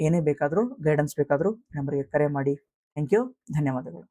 Speaker 1: ಏನೇ ಬೇಕಾದರೂ, ಗೈಡೆನ್ಸ್ ಬೇಕಾದರೂ ನಂಬರ್ಗೆ ಕರೆ ಮಾಡಿ. Thank you. ಧನ್ಯವಾದಗಳು.